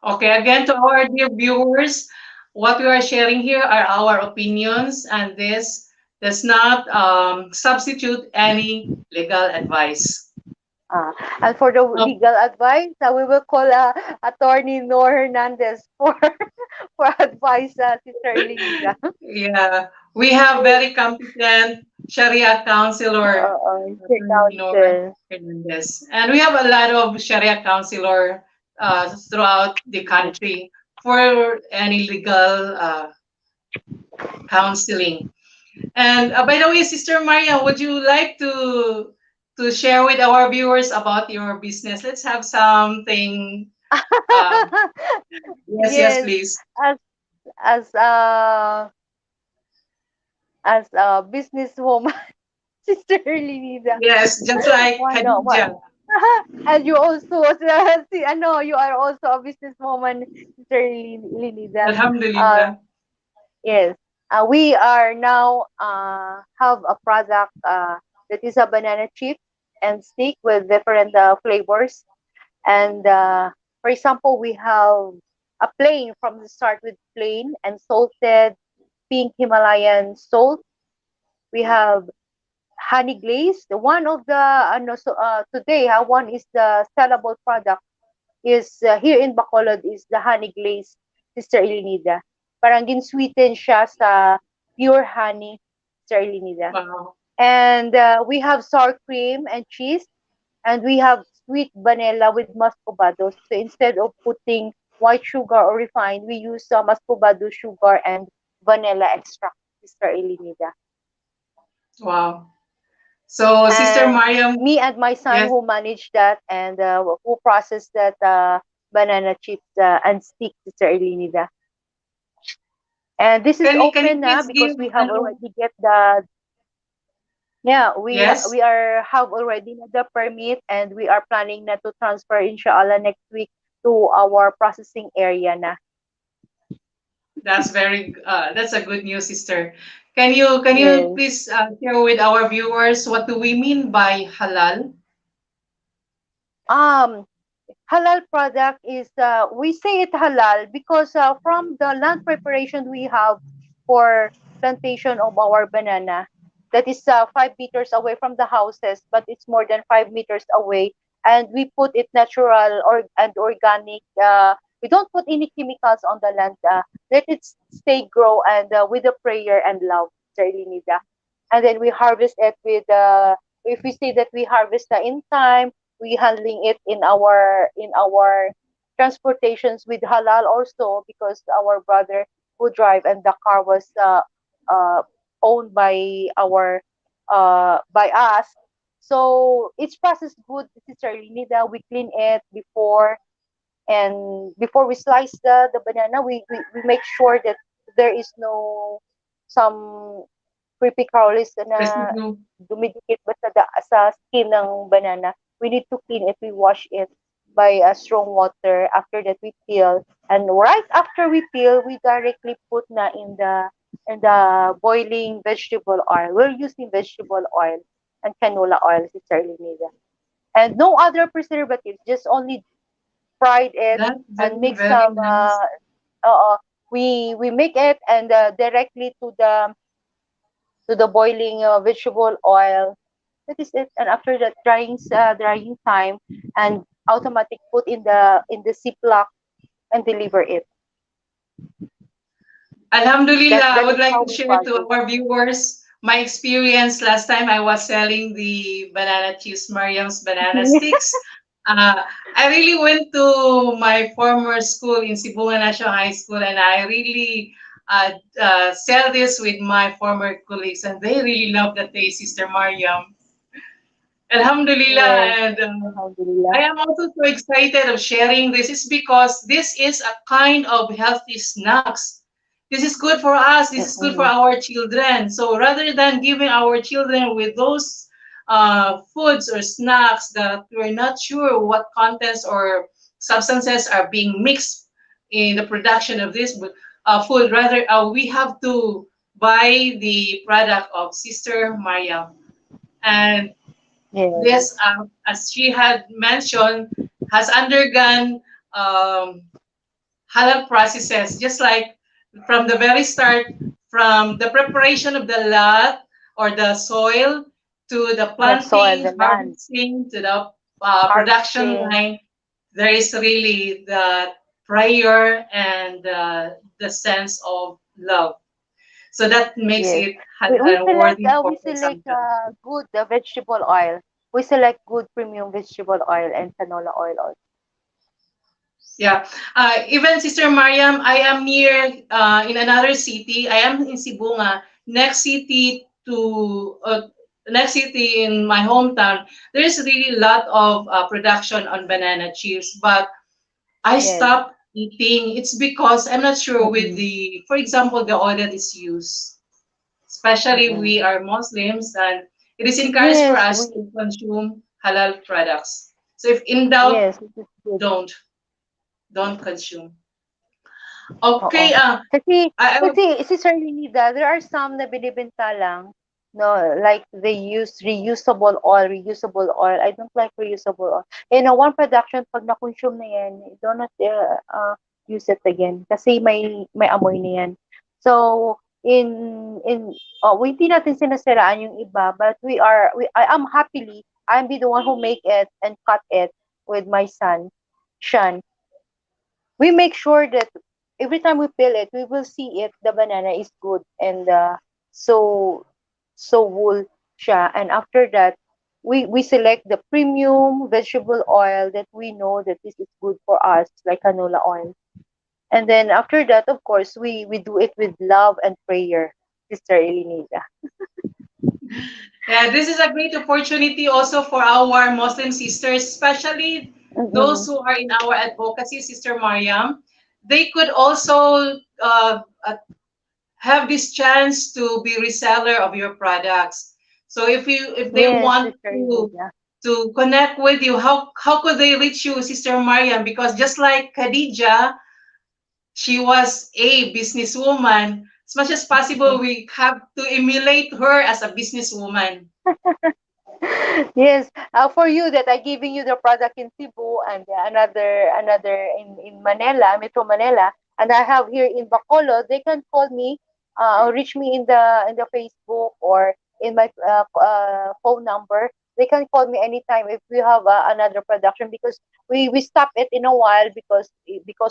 Okay, again, to our dear viewers, what we are sharing here are our opinions, and this does not substitute any legal advice. Uh, and for the Oh, legal advice, we will call Attorney Nor Hernandez for for advice, Sister Elinida. yeah, we have very competent Sharia counselor, Sir Nor Counsel. Hernandez, and we have a lot of Sharia counselor throughout the country for any legal counseling. And by the way, Sister Maria, would you like to share with our viewers about your business? Let's have something. Um, yes, yes, Yes, please. as as uh as a businesswoman, Sister Elinida. Yes, just like Why not? Why? Khadijah. And you also, see, I know you are also a businesswoman, Sister Elinida. Uh, Alhamdulillah. yes. We are now have a product that is a banana chip and stick with different flavors. And for example, we have a plain from the start with plain and salted pink Himalayan salt. We have honey glaze. One of the today, one is the sellable product is here in Bacolod is the honey glaze, Sister Elinida. Parang sweeten siya sa pure honey, Sister Elinida. Wow. And we have sour cream and cheese, and we have sweet vanilla with muscovado. So instead of putting white sugar or refined, we use muscovado sugar and vanilla extract, Sister Elinida. Wow. So, Sister And Mariam, me and my son yes. who manage that and who process that banana chips and stick, Sister Elinida. And this is Can you open na please because give we have already get the we yes? are have already the permit and we are planning na to transfer inshallah next week to our processing area na. That's a good news, sister. Can you Yes. please share with our viewers what do we mean by halal? Um Halal product is we say it halal because from the land preparation we have for plantation of our banana, that is 5 meters away from the houses, but it's more than 5 meters away. And we put it natural or and organic. We don't put any chemicals on the land. Let it stay grow and with the prayer and love, Sir Elinida. And then we harvest it with if we say that we harvest in time, we handling it in our transportations with halal also, because our brother who drive and the car was uh, owned by our by us. So it's processed good necessarily. Nida, we clean it before, and before we slice the banana, we make sure that there is no some creepy crawlies na Residue. dumidikit ba sa skin ng banana. We need to clean it. We wash it by strong water. After that, we peel. And right after we peel, we directly put na in the boiling vegetable oil. We're using vegetable oil and canola oil, Sister Linida. And no other preservatives, just only fried it That's and very, mix very some nice. we make it and directly to the boiling vegetable oil. That is it. And after that drying time, and automatic put in the ziploc and deliver it. Alhamdulillah, I That would is like how to we share to process. our viewers my experience last time I was selling the banana chips, Mariam's banana sticks. Uh, I really went to my former school in Sibunga National High School, and I really sell this with my former colleagues, and they really love the taste, Sister Mariam. Alhamdulillah, Yes. and I Alhamdulillah. am also so excited of sharing this is because this is a kind of healthy snacks. This is good for us. This is good for Mm-mm. our children. So rather than giving our children with those foods or snacks that we're not sure what contents or substances are being mixed in the production of this food, rather we have to buy the product of Sister Maria. And Yes. this, as she had mentioned, has undergone um, halal processes, just like from the very start, from the preparation of the lot or the soil to the The soil, planting, the land, harvesting, to the production harvesting. line. There is really the prayer and the sense of love. So that makes Yes. it halal worthy for We select consumption. good vegetable oil. We select good premium vegetable oil and canola oil also. Yeah. Even Sister Mariam, I am near in another city. I am in Sibunga, next city to next city in my hometown. There is really a lot of production on banana chips, but I Yes. stopped eating. It's because I'm not sure with Mm-mm. the, for example, the oil that is used. Especially Mm-mm. we are Muslims, and it is encouraged for Yes, us we to consume halal products. So if in doubt, yes, it is good. don't don't consume. Oo. Okay, Kasi Sister Lenida, there are some na binibenta lang, no, like they use reusable oil. I don't like reusable oil. One production, pag na-consume na yan, do not use it again. Kasi may amoy na yan. So, hindi natin sinasiraan yung iba, but I am happily, I'm be the one who make it and cut it with my son, Sean. We make sure that every time we peel it, we will see it, the banana is good and so wool siya. And after that, we select the premium vegetable oil that we know that this is good for us, like canola oil. And then after that, of course, we do it with love and prayer, Sister Elinida. yeah, this is a great opportunity also for our Muslim sisters, especially those Mm-mm. who are in our advocacy, Sister Mariam. They could also have this chance to be reseller of your products. So if they Yes, want Sister Elinida. to connect with you, how could they reach you, Sister Mariam? Because just like Khadijah, she was a businesswoman. As much as possible, we have to emulate her as a businesswoman. Yes, for you that I giving you the product in Cebu and another in Manila, Metro Manila, and I have here in Bacolod. They can call me, or reach me in the Facebook or phone number. They can call me anytime if we have another production, because we stop it in a while because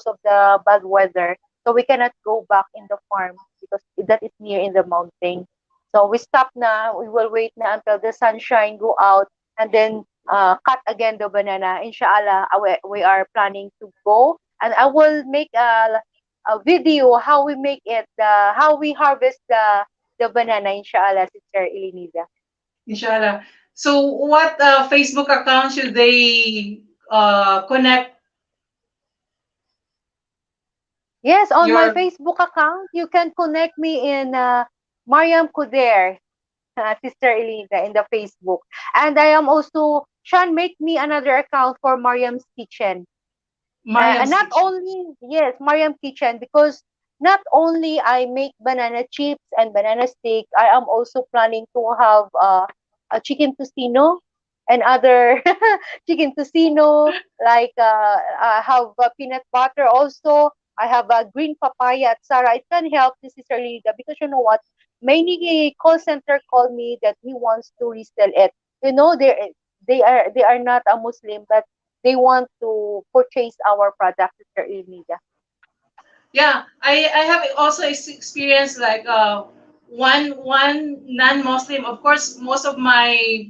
of the bad weather. So we cannot go back in the farm because that is near in the mountain. So we stop now. We will wait na until the sunshine go out, and then cut again the banana. Inshallah, we are planning to go, and I will make a video how we make it, how we harvest the banana. Inshallah, Sister Elinida. Inshallah. So what Facebook account should they connect Yes, on my your Facebook account, you can connect me in Mariam Kuder, Sister Elinida, in the Facebook. And I am also, Sean, make me another account for Mariam's Kitchen. And Mariam's not Kitchen? only, yes, Mariam Kitchen, because not only I make banana chips and banana steak, I am also planning to have a chicken tocino and other chicken tocino, like I have peanut butter also. I have a green papaya at Sarah. It can help this Sister Lida, because you know what? Many call center call me that he wants to resell it. You know, they are not a Muslim, but they want to purchase our product, Sister Ilmida. Yeah, I have also experienced like one non-Muslim. Of course, most of my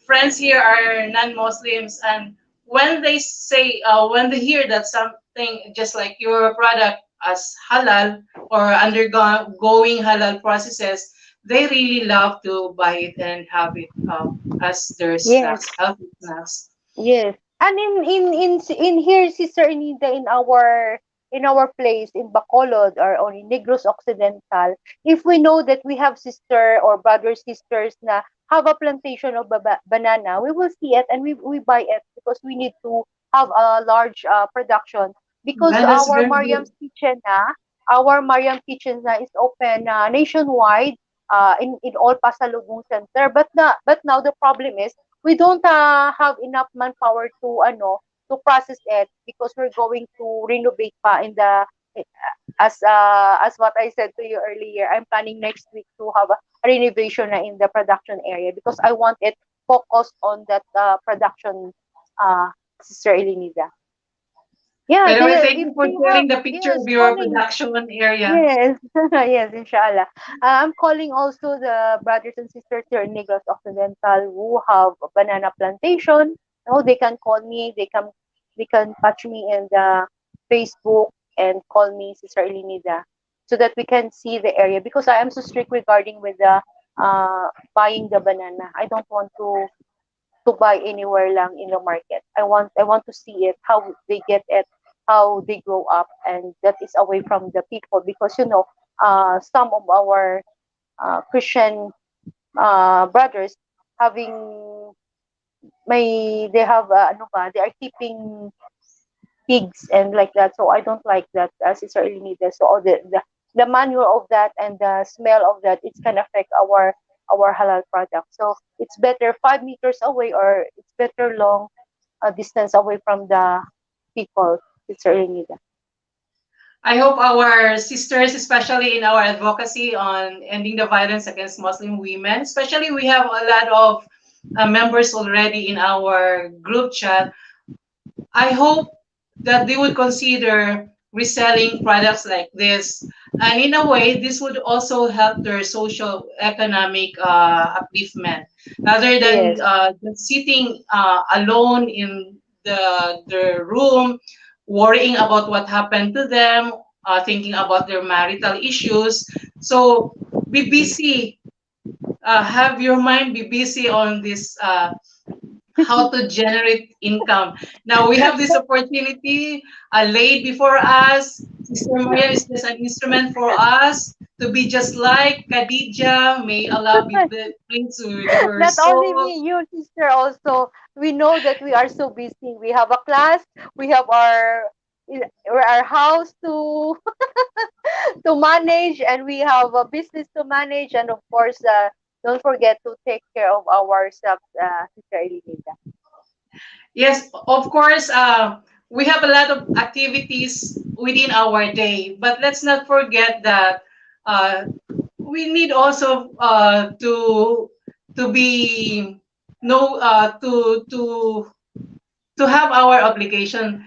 friends here are non-Muslims, and when they say when they hear that something just like your product as halal or undergoing halal processes, they really love to buy it and have it as their Yes, snacks, healthy snacks. yes. And in here, Sister Inida, in our place in Bacolod or in Negros Occidental, if we know that we have sister or brother sisters na have a plantation of banana, we will see it and we buy it, because we need to have a large production, because And that's very good. our Mariam Kitchen na is open nationwide, in all Pasalubong Center. But now the problem is we don't have enough manpower to process it, because we're going to renovate pa in the as what I said to you earlier. I'm planning next week to have a renovation na in the production area, because I want it focused on that production, uh, Sister Elinida. Yeah, By the way, they thank if you for they have, sharing the picture of yes, your calling. production area. Yes, yes, inshallah. I'm calling also the brothers and sisters here in Negros Occidental who have a banana plantation. No, they can call me. They can touch me in the Facebook and call me Sister Elinida, so that we can see the area, because I am so strict regarding with the buying the banana. I don't want to buy anywhere lang in the market. I want to see it, how they get it, how they grow up, and that is away from the people, because some of our Christian brothers having they have ano ba, they are keeping pigs and like that. So I don't like that, Sister Elinida. So all the manual of that and the smell of that, it's can affect our halal product. So it's better 5 meters away, or it's better long distance away from the people, Sister Elinida. I hope our sisters, especially in our advocacy on ending the violence against Muslim women, especially we have a lot of members already in our group chat. I hope that they would consider reselling products like this. And in a way, this would also help their social economic upliftment rather than Yes, just sitting alone in the room, worrying about what happened to them, thinking about their marital issues. So be busy, have your mind be busy on this how to generate income. Now we have this opportunity laid before us. Sister Maria is just an instrument for us to be just like Khadijah. May Allah be pleased with her not only soul. me, you, sister, also. We know that we are so busy. We have a class, we have our house to manage, and we have a business to manage, and of course, don't forget to take care of ourselves, Sister Elinida. Yes, of course, we have a lot of activities within our day, but let's not forget that uh, we need also to be no to have our obligation.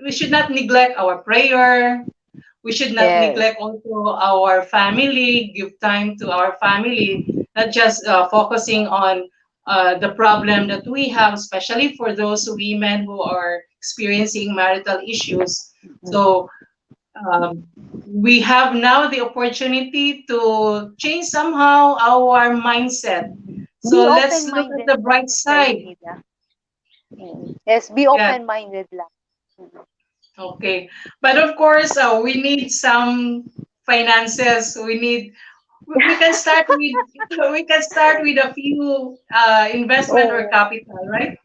We should not neglect our prayer. We should not Yes. neglect also our family. Give time to our family, not just focusing on the problem that we have, especially for those women who are experiencing marital issues. So um, we have now the opportunity to change somehow our mindset. Be So let's look at open-minded the lang, bright Sister side. Elenita. Yes, be Yeah, open-minded lang. Mm. okay. But of course, we need some finances. We can start with we can start with a few investment or Oh, capital, right?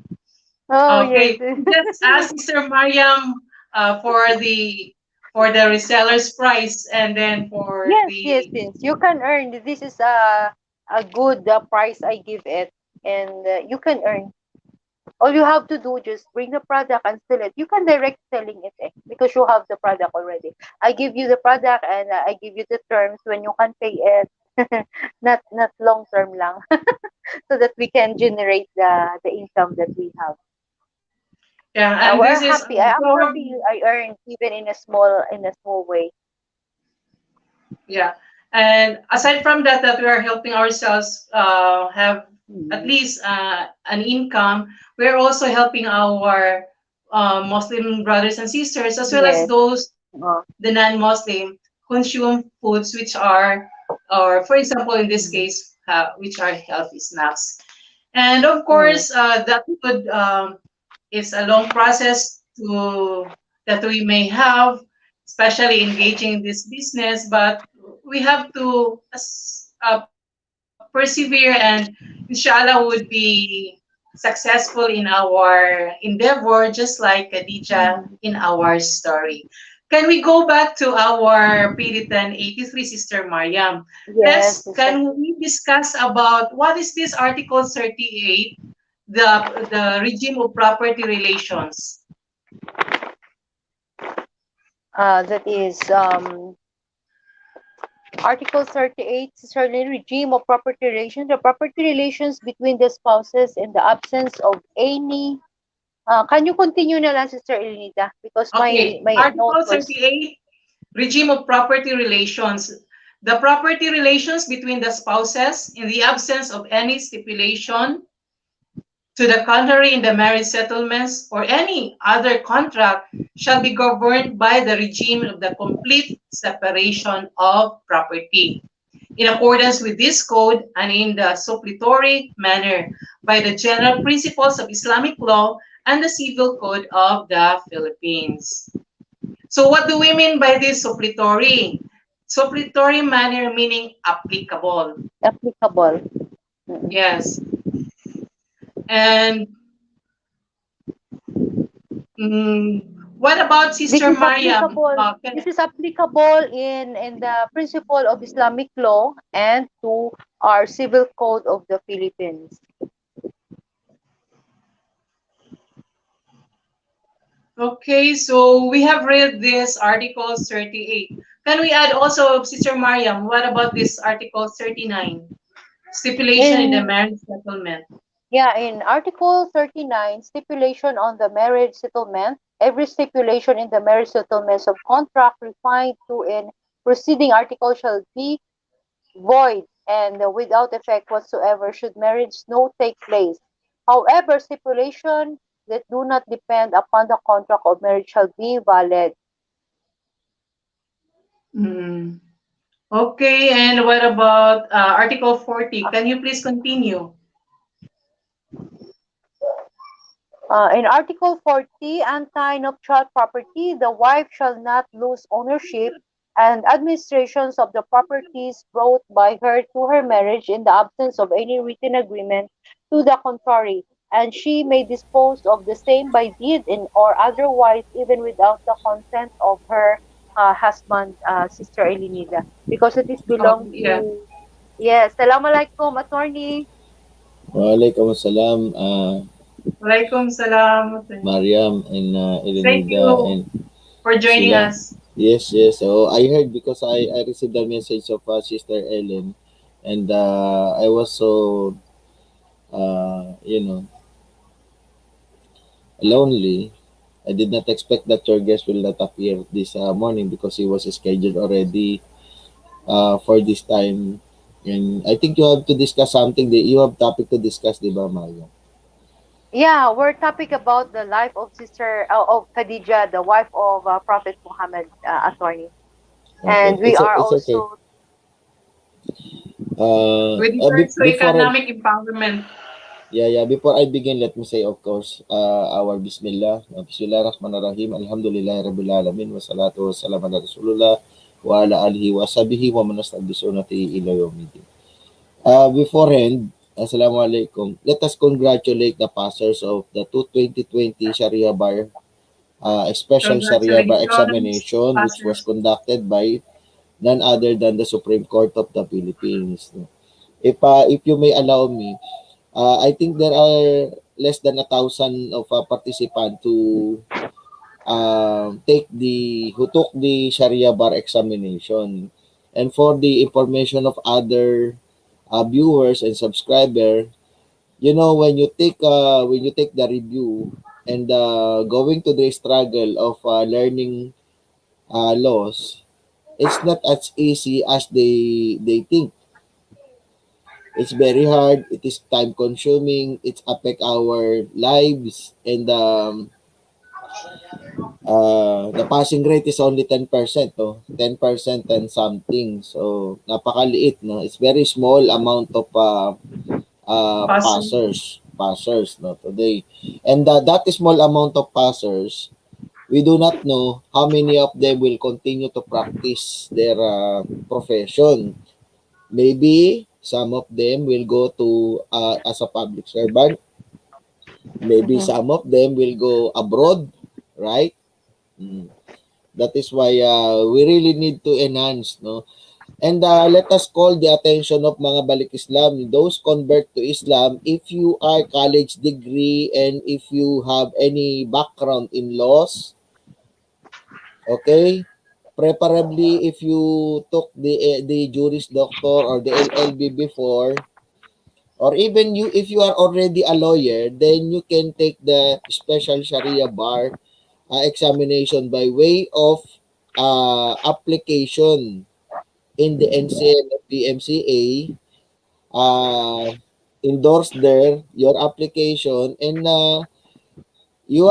oh yes. Okay. Just ask Sister Mariam for the reseller's price and then for Yes, yes, the yes. You can earn. This is a good price I give it, and you can earn. All you have to do just bring the product and sell it. You can direct selling it because you have the product already. I give you the product and I give you the terms when you can pay it. Not long term lang, so that we can generate the income that we have. yeah, and We're this is happy. I'm happy probably I earned even in a small way. yeah. And aside from that, that we are helping ourselves have at Mm. least an income, we're also helping our Muslim brothers and sisters, as well as Yes. those Uh, the non-Muslim consume foods which are, or for example, in this mm, case, which are healthy snacks. And of mm, course, that would it's a long process to that we may have, especially engaging in this business. But we have to persevere, and inshallah would be successful in our endeavor, just like Khadijah mm. in our story. Can we go back to our PD1083, Sister Mariam? Yes, sister. Can we discuss about what is this Article 38, the regime of property relations? That is Article 38, certain regime of property relations. The property relations between the spouses in the absence of any. Can you continue na lang, Sister Elenita? Because my Okay, my note Article was 38, regime of property relations. The property relations between the spouses in the absence of any stipulation to the contrary in the marriage settlements or any other contract shall be governed by the regime of the complete separation of property in accordance with this code and in the suppletory manner by the general principles of Islamic law and the civil code of the Philippines. So what do we mean by this suppletory? Suppletory manner meaning applicable. applicable. Mm. Yes. And mm, what about This Sister is Mariam? applicable. This is applicable in the principle of Islamic law and to our civil code of the Philippines. Okay, so we have read this Article 38. Can we add also, Sister Mariam, what about this Article 39? Stipulation in the In marriage settlement. Yeah, in Article 39, stipulation on the marriage settlement, every stipulation in the marriage settlements of contract refined to in preceding article shall be void and without effect whatsoever should marriage no take place. However, stipulation that do not depend upon the contract of marriage shall be valid. Mm. Okay, and what about Article 40? Can you please continue? In Article 40, anti-nuptial property, the wife shall not lose ownership and administrations of the properties brought by her to her marriage in the absence of any written agreement to the contrary, and she may dispose of the same by deed in or otherwise, even without the consent of her husband, Sister Elinida, because it is Oh, belong yeah. to. Yes, Assalamualaikum, attorney. Waalaikumsalam, Walaikum salam. Mariam and Thank Elenida you and for joining sila. us. Yes, yes. So I heard because I received a message of Sister Ellen, and I was so you know lonely. I did not expect that your guest will not appear this morning because he was scheduled already for this time. And I think you have to discuss something. You have topic to discuss, di ba, Maya? Yeah, we're topic about the life of sister of Khadijah, the wife of Prophet Muhammad, attorney. Okay, And we are it's okay. also, With regards to Before economic empowerment. before I begin, let me say, of course, our Bismillah. Bismillahirrahmanirrahim. Alhamdulillah Rabbil Alamin. Wassalatu wassalamu ala Rasulullah wa ala alihi wa sahbihi wa manastab bisunati ila yawmiddin. Beforehand, Assalamualaikum. Let us congratulate the passers of the 2020 Sharia Bar, special Sharia Bar Congratulations, examination, which was pastors. conducted by none other than the Supreme Court of the Philippines. If you may allow me, I think there are less than 1,000 of participants who took the Sharia bar examination. And for the information of other viewers and subscriber, when you take the review and going to the struggle of learning laws, it's not as easy as they think. It's very hard. It is time consuming. It affect our lives, and the passing rate is only 10%, no? 10% and something. So napakaliit, no? It's very small amount of Pastors. passers, no, today. And that small amount of passers, we do not know how many of them will continue to practice their profession. Maybe some of them will go to as a public servant. Maybe mhm. some of them will go abroad, right? Mm. That is why we really need to enhance, no? And let us call the attention of mga balik Islam, those convert to Islam, if you are college degree and if you have any background in laws, okay? Preferably if you took the Juris Doctor or the LLB before, or even you if you are already a lawyer, then you can take the special Sharia bar examination by way of application in the NCM at PMCA, endorse there your application, and you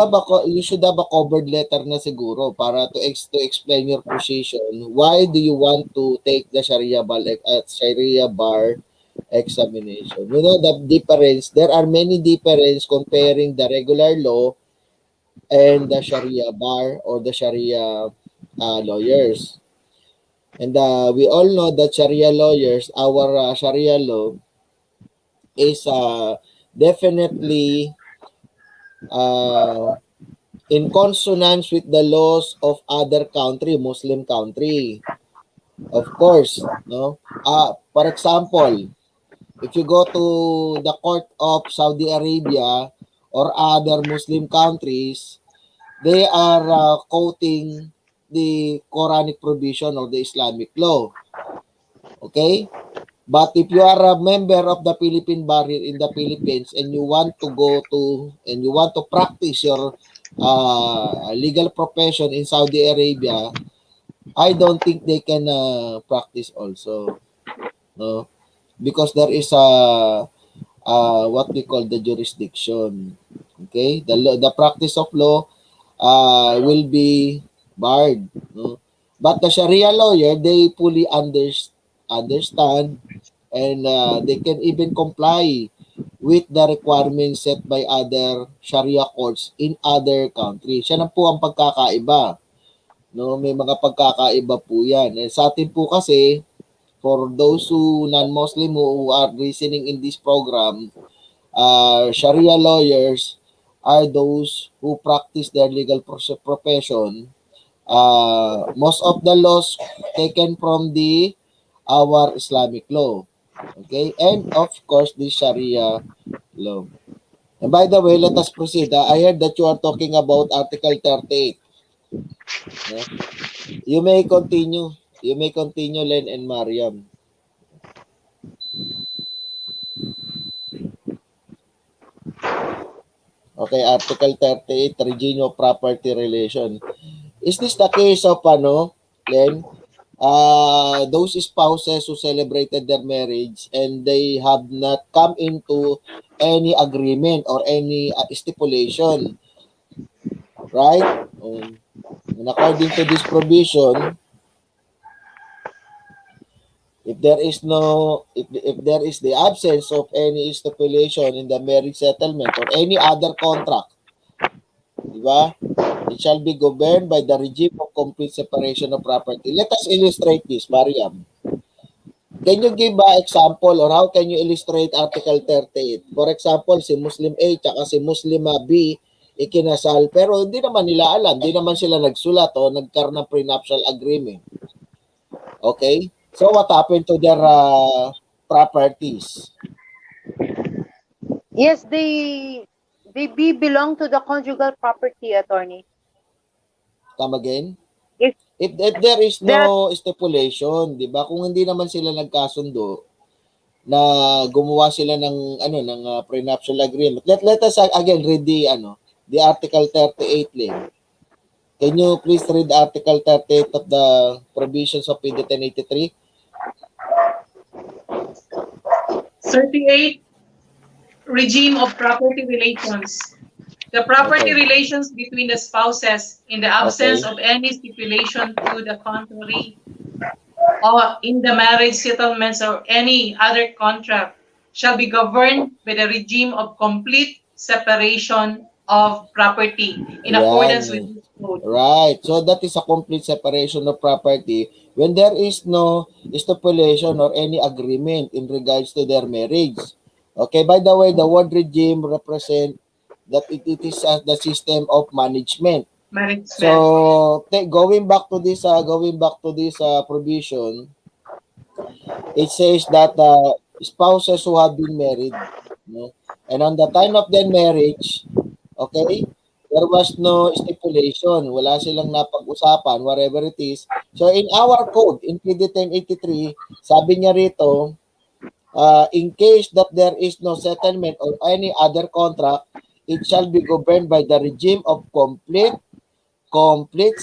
should have a covered letter na siguro para to explain your position. Why do you want to take the Sharia bar examination? You know the difference. There are many difference comparing the regular law and the Sharia bar or the Sharia lawyers. And we all know that Sharia lawyers, our Sharia law is definitely uh, in consonance with the laws of other country, Muslim country. Of course, no. For example, if you go to the court of Saudi Arabia or other Muslim countries, they are quoting the Quranic provision or the Islamic law. Okay? But if you are a member of the Philippine Bar here in the Philippines and you want to go to and you want to practice your legal profession in Saudi Arabia, I don't think they can practice also, no, because there is a what we call the jurisdiction. Okay, the practice of law will be barred, no. But the Sharia lawyer, they fully understand, and they can even comply with the requirements set by other Sharia courts in other countries. Yan ang po ang pagkakaiba. No, may mga pagkakaiba po yan. And sa atin po kasi, for those who non-Muslim who are listening in this program, Sharia lawyers are those who practice their legal profession. Most of the laws taken from the our Islamic law. Okay? And of course, the Sharia law. And by the way, let us proceed. I heard that you are talking about Article 38. No? You may continue. You may continue, Len and Mariam. Okay, Article 38, regime of property relation. Is this the case of, Len? Those spouses who celebrated their marriage and they have not come into any agreement or any stipulation, right? And according to this provision, if there is the absence of any stipulation in the marriage settlement or any other contract, di ba? It shall be governed by the regime of complete separation of property. Let us illustrate this, Mariam. Can you give an example or how can you illustrate Article 38? For example, si Muslim A at si Muslim B ikinasal pero hindi naman nila alam, hindi naman sila nagsulat o nagkaroon ng prenuptial agreement. Okay? So what happened to their properties? Yes, they belong to the conjugal property, attorney. Come again? If there is no stipulation, 'di ba? Kung hindi naman sila nagkasundo na gumawa sila ng prenuptial agreement. Let us again read the Article 38 Lynn. Can you please read Article 38 of the provisions of PD 1083? 38, regime of property relations. The property relations between the spouses in the absence of any stipulation to the contrary or in the marriage settlements or any other contract shall be governed by the regime of complete separation of property in accordance with this code. Right. So that is a complete separation of property when there is no stipulation or any agreement in regards to their marriage. Okay, by the way, the word regime represent that it is the system of management. So going back to this provision, it says that spouses who have been married, and on the time of their marriage, okay, there was no stipulation, wala silang napag-usapan, whatever it is. So in our code, in PD 1083, sabi niya rito, in case that there is no settlement or any other contract, it shall be governed by the regime of complete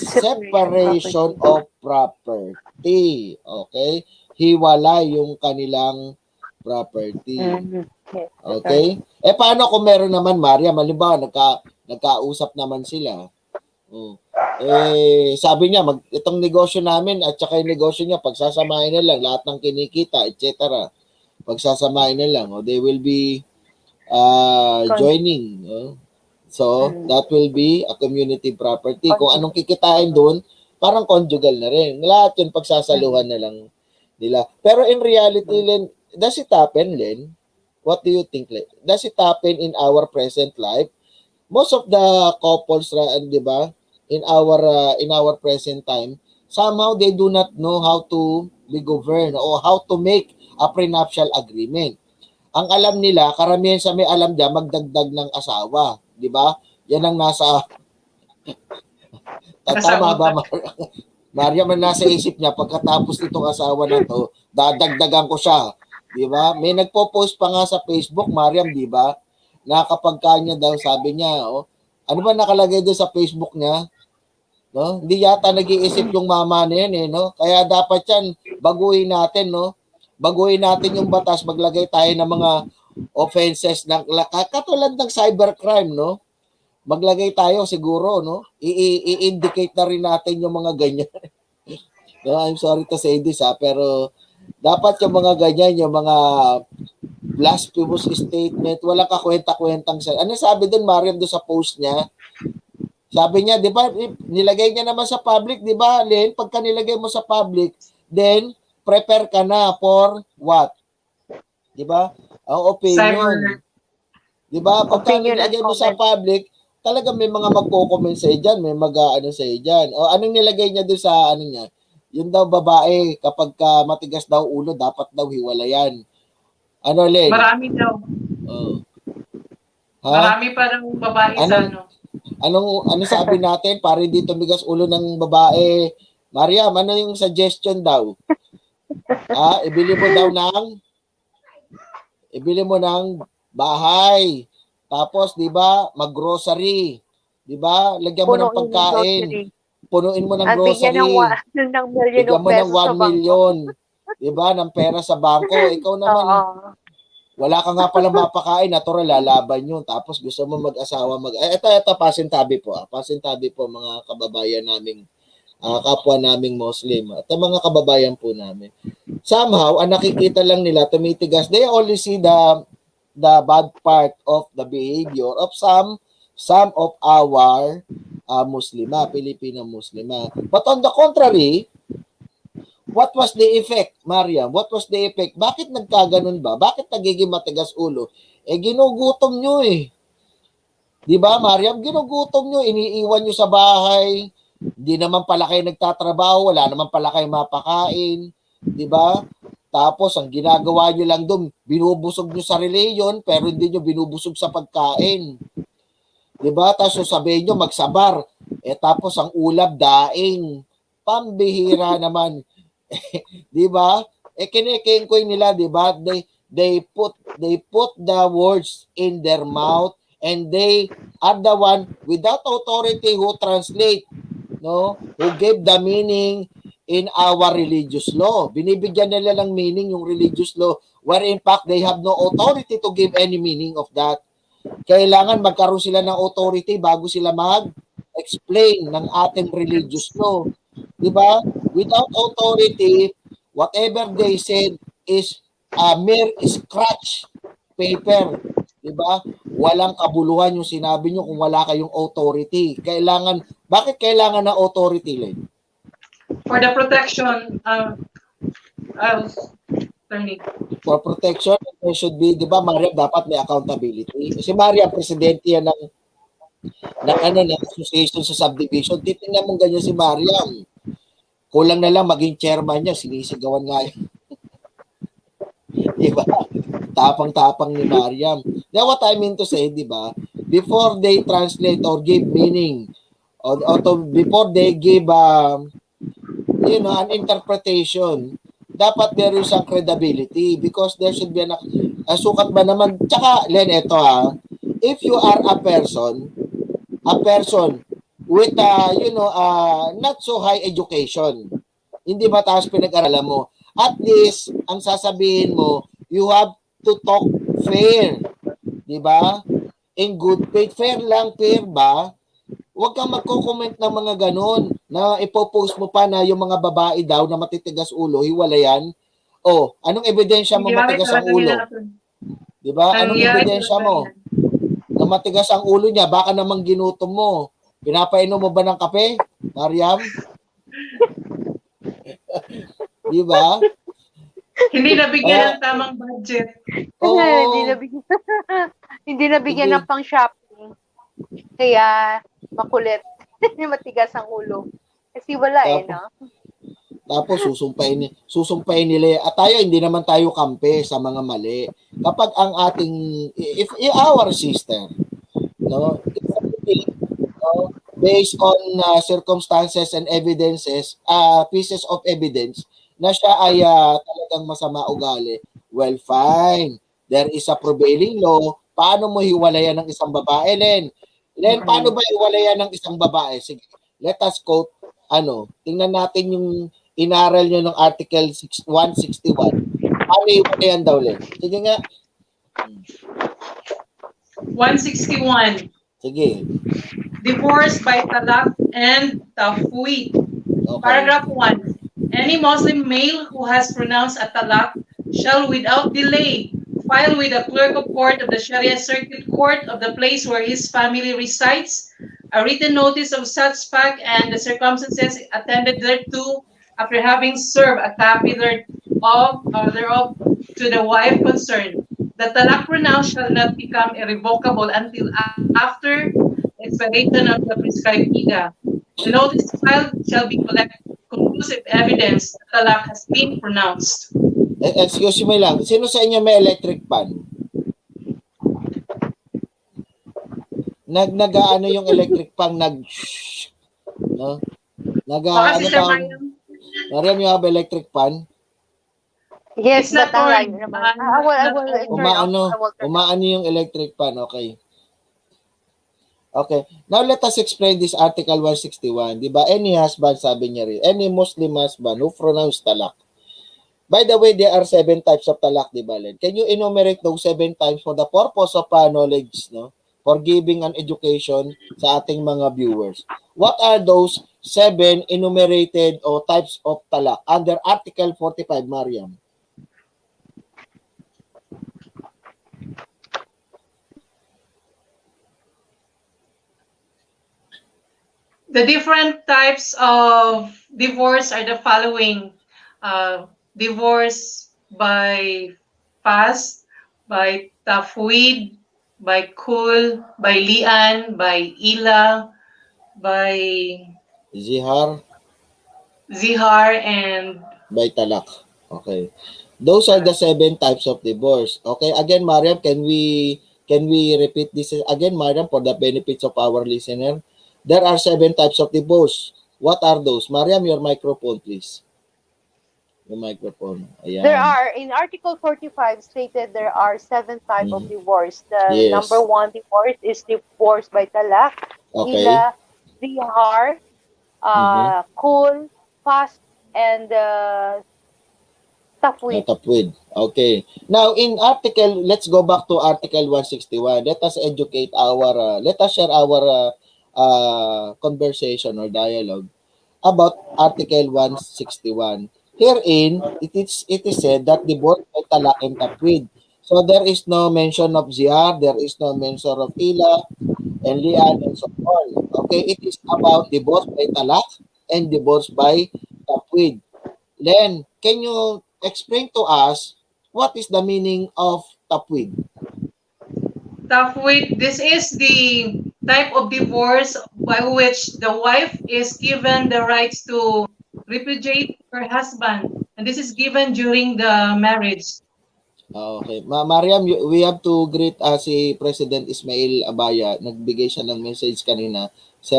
separation of property. Okay? Hiwalay yung kanilang property. Okay? Paano kung meron naman, Maria, halimbawa, nagkausap naman sila. Sabi niya, itong negosyo namin at saka yung negosyo niya, pagsasamahin na lang, lahat ng kinikita, etc. Pagsasamahin na lang, they will be joining. So, that will be a community property. Kung anong kikitain doon, parang conjugal na rin. Lahat yun pagsasaluhan na lang nila. Pero in reality, Len, does it happen, Len? What do you think, Len? Does it happen in our present life? Most of the couples, di ba, in our present time, somehow they do not know how to be governed or how to make a prenuptial agreement. Ang alam nila, karamihan sa may alam niya, magdagdag ng asawa. Di ba? Yan ang nasa... Tama ba, Maria, man nasa isip niya, pagkatapos nitong asawa na to, dadagdagan ko siya. Di ba? May nagpo-post pa nga sa Facebook, Mariam, di ba? Na kapag kanya daw, sabi niya, ano ba nakalagay doon sa Facebook niya? No? Hindi yata nag-iisip yung mama na yan, no? Kaya dapat yan, baguhin natin, no? Baguhin natin yung batas, maglagay tayo ng mga offenses ng katulad ng cybercrime, no? Maglagay tayo siguro, no? I-indicate na rin natin yung mga ganyan. No, I'm sorry to say this, pero dapat yung mga ganyan, yung mga blasphemous statement, walang kakwenta-kwentang ano sabi doon, Mariam, doon sa post niya? Sabi niya, di ba, nilagay niya naman sa public, di ba, Len? Pagka nilagay mo sa public, then prepare ka na for what? Di ba? Ang opinion. Di ba? Pagka nilagay mo sa public, talaga may mga magko-comment sa dyan, may mag-ano sa dyan. O anong nilagay niya doon sa ano niya? Yun daw babae, kapag matigas daw ulo, dapat daw hiwalayan. Ano, Len? Marami daw. Marami pa daw babae sa ano. Ano sabi natin para hindi tumigas ulo ng babae? Mariam, ano yung suggestion daw? Ibili mo ng bahay. Tapos, 'di ba, mag-grocery. 'Di ba? Lagyan mo ng Punuin ng pagkain. grocery. Punuin mo ng At bigyan ng, grocery. ng million Bigyan of mo ng pesos sa 1 bangko. million. 'Di ba? Ng pera sa bangko. Ikaw naman, Oo. wala ka nga pala mapakain, natural, lalaban yun. Tapos gusto mo mag-asawa, ito, pasintabi po. Pasintabi po mga kababayan naming, kapwa naming Muslim. At mga kababayan po namin. Somehow, ang nakikita lang nila, tumitigas. They only see the bad part of the behavior of some of our Muslima, Filipino Muslima. But on the contrary, what was the effect, Mariam? What was the effect? Bakit nagkaganon ba? Bakit nagiging matigas ulo? Ginugutom nyo eh. Di ba, Mariam? Ginugutom nyo, iniiwan nyo sa bahay. Hindi naman pala kayo nagtatrabaho, wala naman pala kayo mapakain. Di ba? Tapos, ang ginagawa nyo lang doon, binubusog nyo sa reliyon, pero hindi nyo binubusog sa pagkain. Di ba? Tapos sasabihin nyo, magsabar. Tapos, ang ulap, daing. Pambihira naman. Di ba? Kinikingkoy nila, di ba? They put the words in their mouth and they are the one without authority who translate, no? Who gave the meaning in our religious law. Binibigyan nila ng meaning yung religious law where in fact they have no authority to give any meaning of that. Kailangan magkaroon sila ng authority bago sila mag-explain ng ating religious law. Di ba? Without authority, whatever they said is a mere scratch paper. Di ba? Walang kabuluhan yung sinabi nyo kung wala kayong authority. Bakit kailangan ng authority, Len? For the protection, For protection, there should be, di ba, Maria, dapat may accountability. Si Maria, presidente yan ng association sa subdivision. Titingnan mo ganyan si Mariam. Kulang na lang maging chairman niya, sinisigawan nga yun. Diba? Tapang-tapang ni Mariam. Now what I mean to say, diba, before they translate or give meaning, before they give an interpretation, dapat there is some credibility because there should be sukat ba naman. Tsaka, Len, eto if you are a person with not so high education, hindi mataas pinag-aralan mo, at least ang sasabihin mo, you have to talk fair, di ba? In good faith, fair ba? Huwag kang magko-comment ng mga ganon na ipopost mo pa na yung mga babae daw na matitigas ulo, hiwalayan. Anong ebidensya mo matigas ang ulo? Di ba? Anong ebidensya mo? Na matigas ang ulo niya, baka namang ginutom mo. Pinapainom mo ba ng kape, Mariam? Di ba? Hindi nabigyan ng tamang budget. Hindi nabigyan ng pang-shopping. Kaya makulit. Matigas ang ulo. Kasi wala no? Tapos susumpain nila. At tayo, hindi naman tayo kampe sa mga mali. Kapag ang ating, if our sister, no, based on circumstances and evidences, pieces of evidence, na siya ay talagang masama ugali, well, fine. There is a prevailing law. Paano mo hiwalayan ng isang babae, Len? Len, paano ba hiwalayan ng isang babae? Sige, let us quote, tingnan natin yung inaral nyo ng Article 161. Paano hiwalayan daw, Len? Sige nga. 161. Sige. Divorce by talaq and tafwid. Okay. Paragraph 1. Any Muslim male who has pronounced a talaq shall without delay file with the clerk of court of the Sharia Circuit Court of the place where his family resides a written notice of such fact and the circumstances attended thereto, after having served a copy thereof to the wife concerned. The talaq pronounced shall not become irrevocable until after expiration of the prescribed ida. The notice filed shall be conclusive evidence that talaq has been pronounced. Excuse me lang, sino sa inyo may electric pan? nag-ano yung electric pan, no? Baka Ano Sister tawag? Mariam. Mariam, you have electric pan? Yes, It's not but on. naman. I will Not on. turn off. I will turn off. Umaano yung electric pan, okay. Okay. Now let us explain this Article 161. Di ba? Any husband, sabi niya rin, any Muslim husband who pronounced talak. By the way, there are 7 types of talak, di ba, Len? Can you enumerate those 7 types for the purpose of knowledge, no? For giving an education sa ating mga viewers. What are those 7 enumerated or types of talak under Article 45, Mariam? The different types of divorce are the following. Divorce by fast, by tafwid, by kul, by lian, by ila, by Zihar, and by talak. Okay. Those are the 7 types of divorce. Okay. Again, Mariam, can we repeat this again, Mariam, for the benefits of our listener? There are 7 types of divorce. What are those? Mariam, your microphone, please. Your microphone. Ayan. There are, in Article 45 stated there are 7 types of divorce. The Yes. number 1 divorce is divorce by talak, Okay. ila, zihar, kul, fast, and tafwid. Tapwid. Okay. Now, in article, let's go back to Article 161. Let us educate let us share our conversation or dialogue about Article 161. Herein, it is said that divorce by talak and tapwid. So there is no mention of ziyar, there is no mention of ila, and lian, and so on. Okay, it is about divorce by talak and divorce by tapwid. Len, can you explain to us what is the meaning of tapwid? tafwid. This is the type of divorce by which the wife is given the rights to repudiate her husband, and this is given during the marriage. Okay. Mariam, we have to greet si President Ismail Abaya. Nagbigay siya ng message kanina. Sir,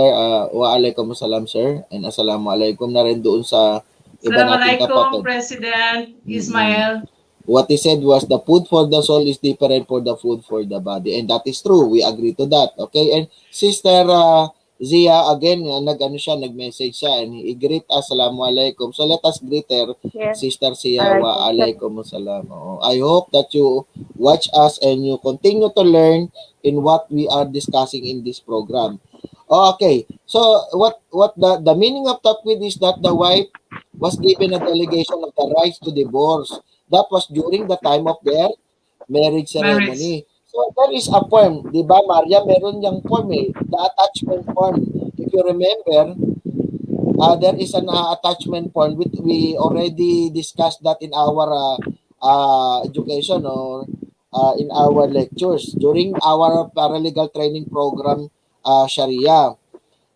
waalaikum salam, sir. And assalamualaikum na rin doon sa iba nating Assalamualaikum, kapatid. President Ismail. What he said was the food for the soul is different for the food for the body. And that is true. We agree to that. Okay? And Sister Zia, again, nag-message siya and he greet us, assalamualaikum. So let us greet her, Yes. Sister Zia, wa alaikum salam. I hope that you watch us and you continue to learn in what we are discussing in this program. Okay. So what the meaning of tapwid is that the wife was given a delegation of the rights to divorce. That was during the time of their marriage ceremony. So there is a form, di ba Maria? Meron yung form the attachment form. If you remember, there is an attachment form which we already discussed that in our education or in our lectures during our paralegal training program Sharia.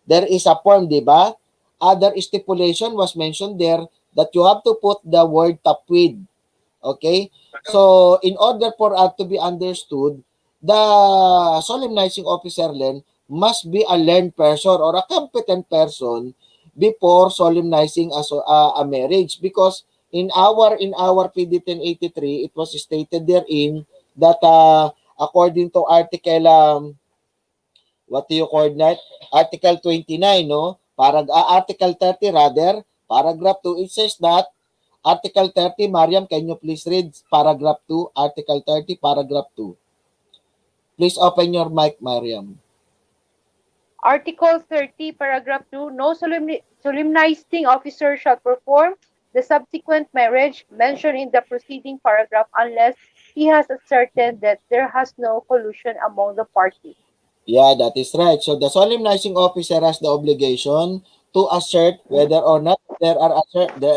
There is a form, di ba? Other stipulation was mentioned there that you have to put the word tapwid. Okay? So, in order for to be understood, the solemnizing officer Len must be a learned person or a competent person before solemnizing a marriage, because in our PD 1083 it was stated therein that according to article what do you call that? Article 29, no? Article 30 rather, paragraph 2, it says that Article 30, Mariam, can you please read paragraph 2, Article 30, paragraph 2. Please open your mic, Mariam. Article 30, paragraph 2, no solemnizing officer shall perform the subsequent marriage mentioned in the preceding paragraph unless he has ascertained that there has no collusion among the parties. Yeah, that is right. So the solemnizing officer has the obligation to assert whether or not there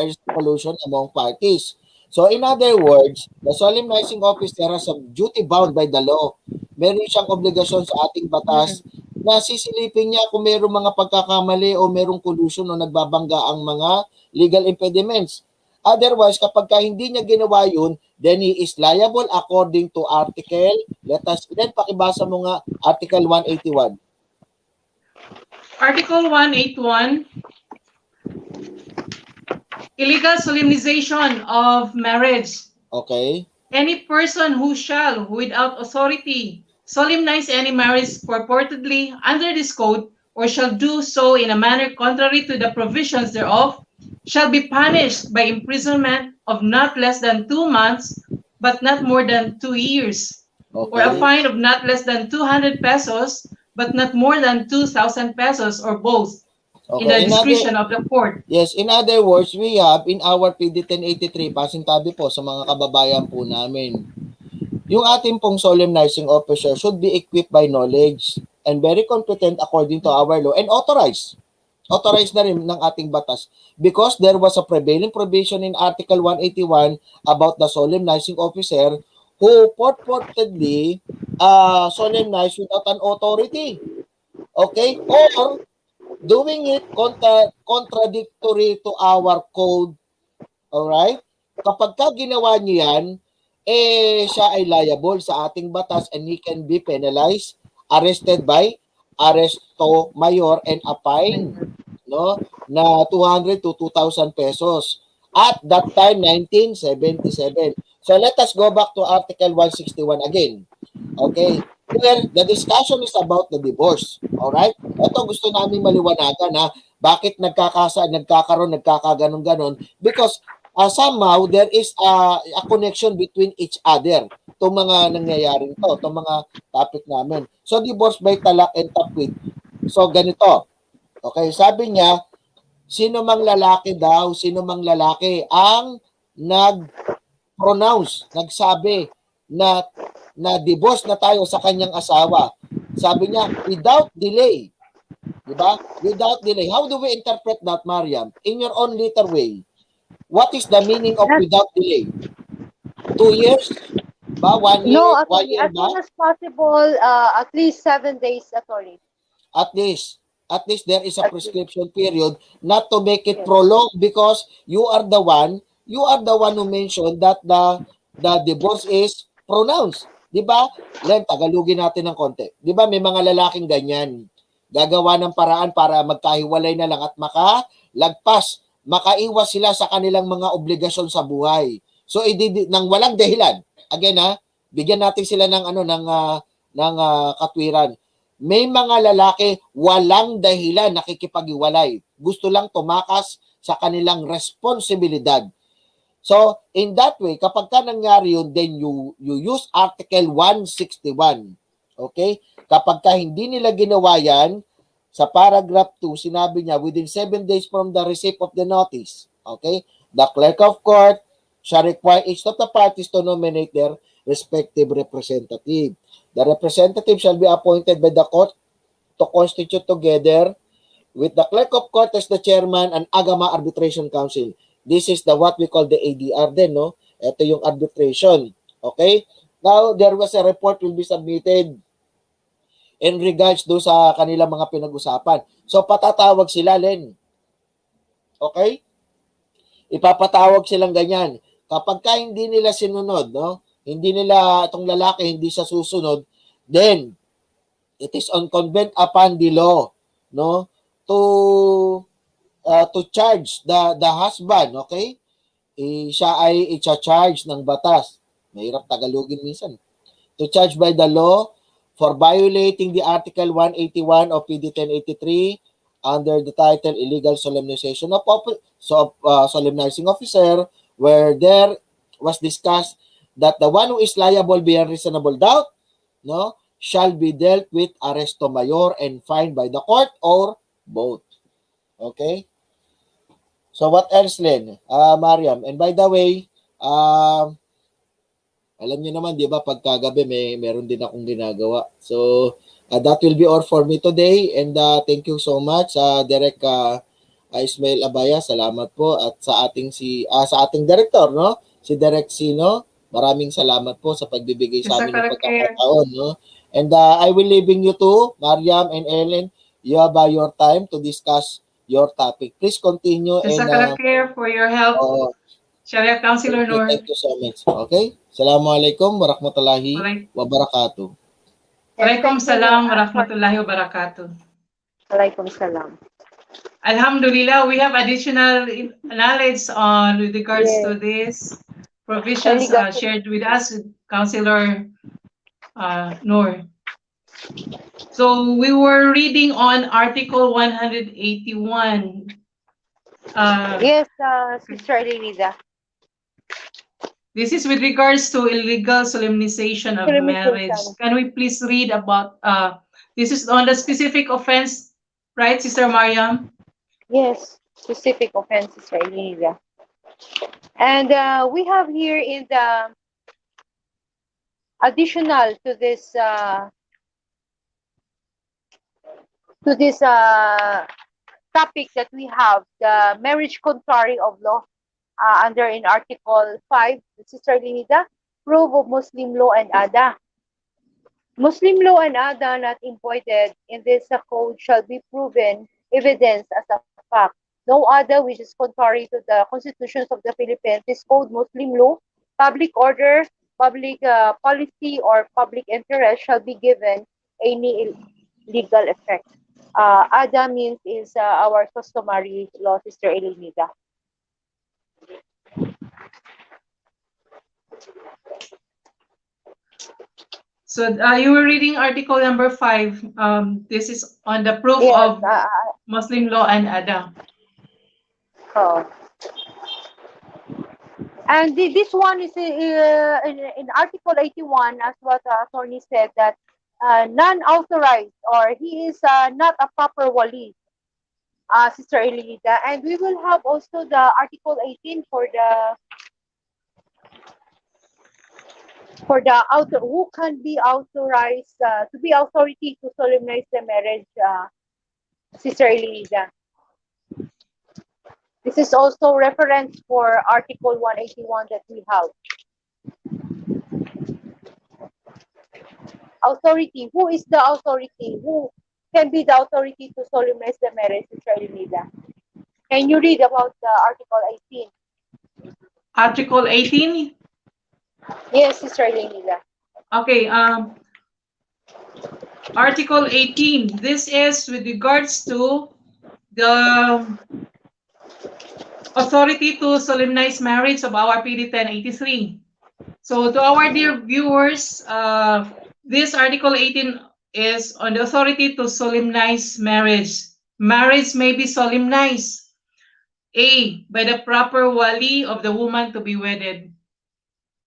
is collusion among parties. So in other words, the solemnizing officer has a duty bound by the law. Meron siyang obligasyon sa ating batas na sisilipin niya kung mayroong mga pagkakamali o mayroong collusion o nagbabangga ang mga legal impediments. Otherwise, kapag hindi niya ginawa yun, then he is liable according to article, let pakibasa mo nga, article 181. Article 181, illegal solemnization of marriage. Okay. Any person who shall, without authority, solemnize any marriage purportedly under this code, or shall do so in a manner contrary to the provisions thereof, shall be punished by imprisonment of not less than 2 months, but not more than 2 years, or a Okay. fine of not less than 200 pesos, but not more than 2,000 pesos, or both, in the Okay. discretion of the court. Yes, in other words, we have in our PD 1083, pasintabi po sa mga kababayan po namin, yung ating pong solemnizing officer should be equipped by knowledge and very competent according to our law and authorized. Authorized na rin ng ating batas because there was a prevailing provision in Article 181 about the solemnizing officer who purportedly solemnized without an authority. Okay? Or doing it contradictory to our code. Alright? Kapag ka ginawa niyo yan, siya ay liable sa ating batas and he can be penalized, arrested by Arresto Mayor and a fine, no, na 200 to 2,000 pesos. At that time, 1977. So let us go back to Article 161 again. Okay? Here, the discussion is about the divorce. Alright? Ito gusto namin maliwanagan ha. Bakit nagkakaganon-ganon? Because somehow there is a connection between each other. Itong mga nangyayaring to, itong mga topic namin. So, divorce by talak and tapwid. So, ganito. Okay, sabi niya, sino mang lalaki ang nag-pronounce, nagsabi na divorce na tayo sa kanyang asawa. Sabi niya, without delay. Diba? Without delay. How do we interpret that, Mariam? In your own literal way. What is the meaning of without delay? 2 years? Ba? 1 year? No, 1 attorney, year as ba? soon as possible, at least 7 days, attorney. At least there is a prescription period not to make it prolonged because you are the one who mentioned that the divorce is pronounced. 'Di ba? Len, tagalugin natin ng konti. 'Di ba may mga lalaking ganyan. Gagawa ng paraan para magkahiwalay na lang at makaiwas sila sa kanilang mga obligasyon sa buhay. So nang walang dahilan. Again bigyan natin sila ng katwiran. May mga lalaki walang dahilan nakikipaghiwalay. Gusto lang tumakas sa kanilang responsibilidad. So, in that way, kapag ka nangyari yun, then you use Article 161. Okay? Kapag ka hindi nila ginawa yan, sa paragraph 2, sinabi niya, within 7 days from the receipt of the notice, okay, the clerk of court shall require each of the parties to nominate their respective representative. The representative shall be appointed by the court to constitute together with the clerk of court as the chairman and Agama Arbitration Council. This is what we call the ADR din, no? Ito yung arbitration. Okay? Now, there was a report will be submitted in regards do sa kanilang mga pinag-usapan. So, patatawag sila, Len. Okay? Ipapatawag silang ganyan. Kapag ka hindi nila sinunod, no? Hindi nila, itong lalaki, hindi sa susunod, then, it is incumbent upon the law, no? To charge the husband, okay? Siya ay i-charge ng batas. Mahirap tagalogin minsan. To charge by the law for violating the Article 181 of PD 1083 under the title Illegal Solemnization of Solemnizing Officer, where there was discussed that the one who is liable beyond reasonable doubt, no, shall be dealt with arresto mayor and fined by the court or both. Okay? So what else, Len? Mariam. And by the way, alam niyo naman, di ba, pagkagabi meron din akong ginagawa. So, that will be all for me today. And thank you so much, Direk Ismail Abaya. Salamat po. At sa ating director, no? Si Direk Sino. Maraming salamat po sa pagbibigay sa amin ng pagkakataon, no? And I will leaving you to Mariam and Ellen. You have your time to discuss your topic. Please continue. And for your help. Sharia Councilor Noor. Thank you so much. Okay? Assalamualaikum warahmatullahi wabarakatuh. Waalaikumsalam warahmatullahi wabarakatuh. Alaikum salam. Alhamdulillah, we have additional knowledge on with regards to Yes. this provisions Illegal. shared with us with Councilor Noor. So we were reading on Article 181. Yes, Sister Elenida. This is with regards to illegal solemnization of marriage. Solemnization. Can we please read about this is on the specific offense, right, Sister Mariam? Yes, specific offense, Sister Elenida. And we have here in the additional to this topic that we have the marriage contrary of law under in Article 5, Sister Linida, proof of Muslim law and ADA. Muslim law and ADA not embodied in this code shall be proven evidence as a fact. No other which is contrary to the constitutions of the Philippines, this code, Muslim law, public order, public policy, or public interest shall be given any legal effect. ADA means is our customary law, Sister Elenida. So you were reading article number 5. This is on the proof Yes. of Muslim law and ADA. Oh. And this one is in Article 81, as what attorney said, that non-authorized or he is not a proper wali, Sister Elenida. And we will have also the Article 18 for the who can be authorized to be authority to solemnize the marriage, Sister Elenida. This is also reference for Article 181 that we have. Authority. Who is the authority? Who can be the authority to solemnize the marriage, Sister Elenida? Can you read about the Article 18? Article 18? Yes, Sister Elenida. Okay. Article 18. This is with regards to the authority to solemnize marriage of our PD 1083. So to our dear viewers, this Article 18 is on the authority to solemnize marriage. Marriage may be solemnized, A, by the proper wali of the woman to be wedded.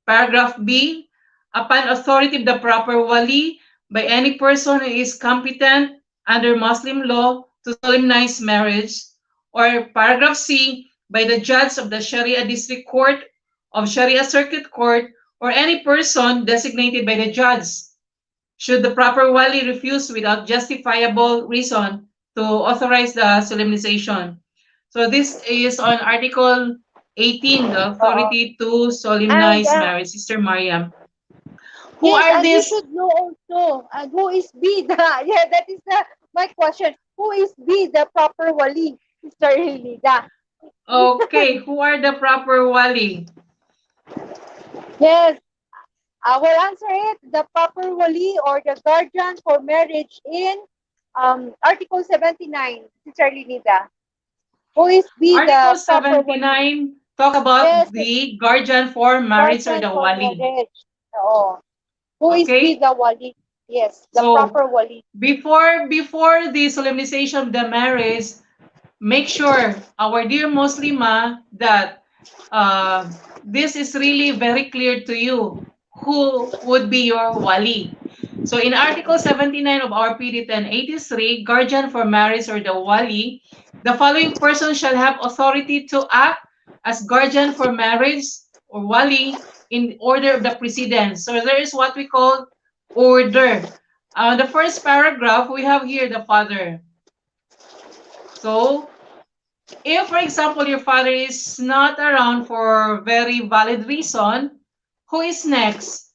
Paragraph B, upon authority of the proper wali by any person who is competent under Muslim law to solemnize marriage. Or paragraph C, by the judge of the Sharia District Court, of Sharia Circuit Court, or any person designated by the judge, should the proper wali refuse without justifiable reason to authorize the solemnization. So this is on Article 18, the authority to solemnize marriage. Sister Mariam. Who yes, are and these? you should know also, and who is B the, yeah, that is my question. Who is B the proper wali, Sister Elenida? Okay, who are the proper wali? Yes, I will answer it. The proper wali or the guardian for marriage in Article 79, Sister Elenida. Who is B Article the proper wali? 79 talk about Yes, the guardian for marriage or guardian the for wali. marriage. Oh. Who is B Okay? the wali? Yes, the So proper wali. before the solemnization of the marriage, make sure our dear Muslima that this is really very clear to you who would be your wali. So in Article 79 of our PD 1083, guardian for marriage or the wali, the following person shall have authority to act as guardian for marriage or wali in order of the precedence. So there is what we call order. The first paragraph, we have here the father. So if, for example, your father is not around for very valid reason, who is next?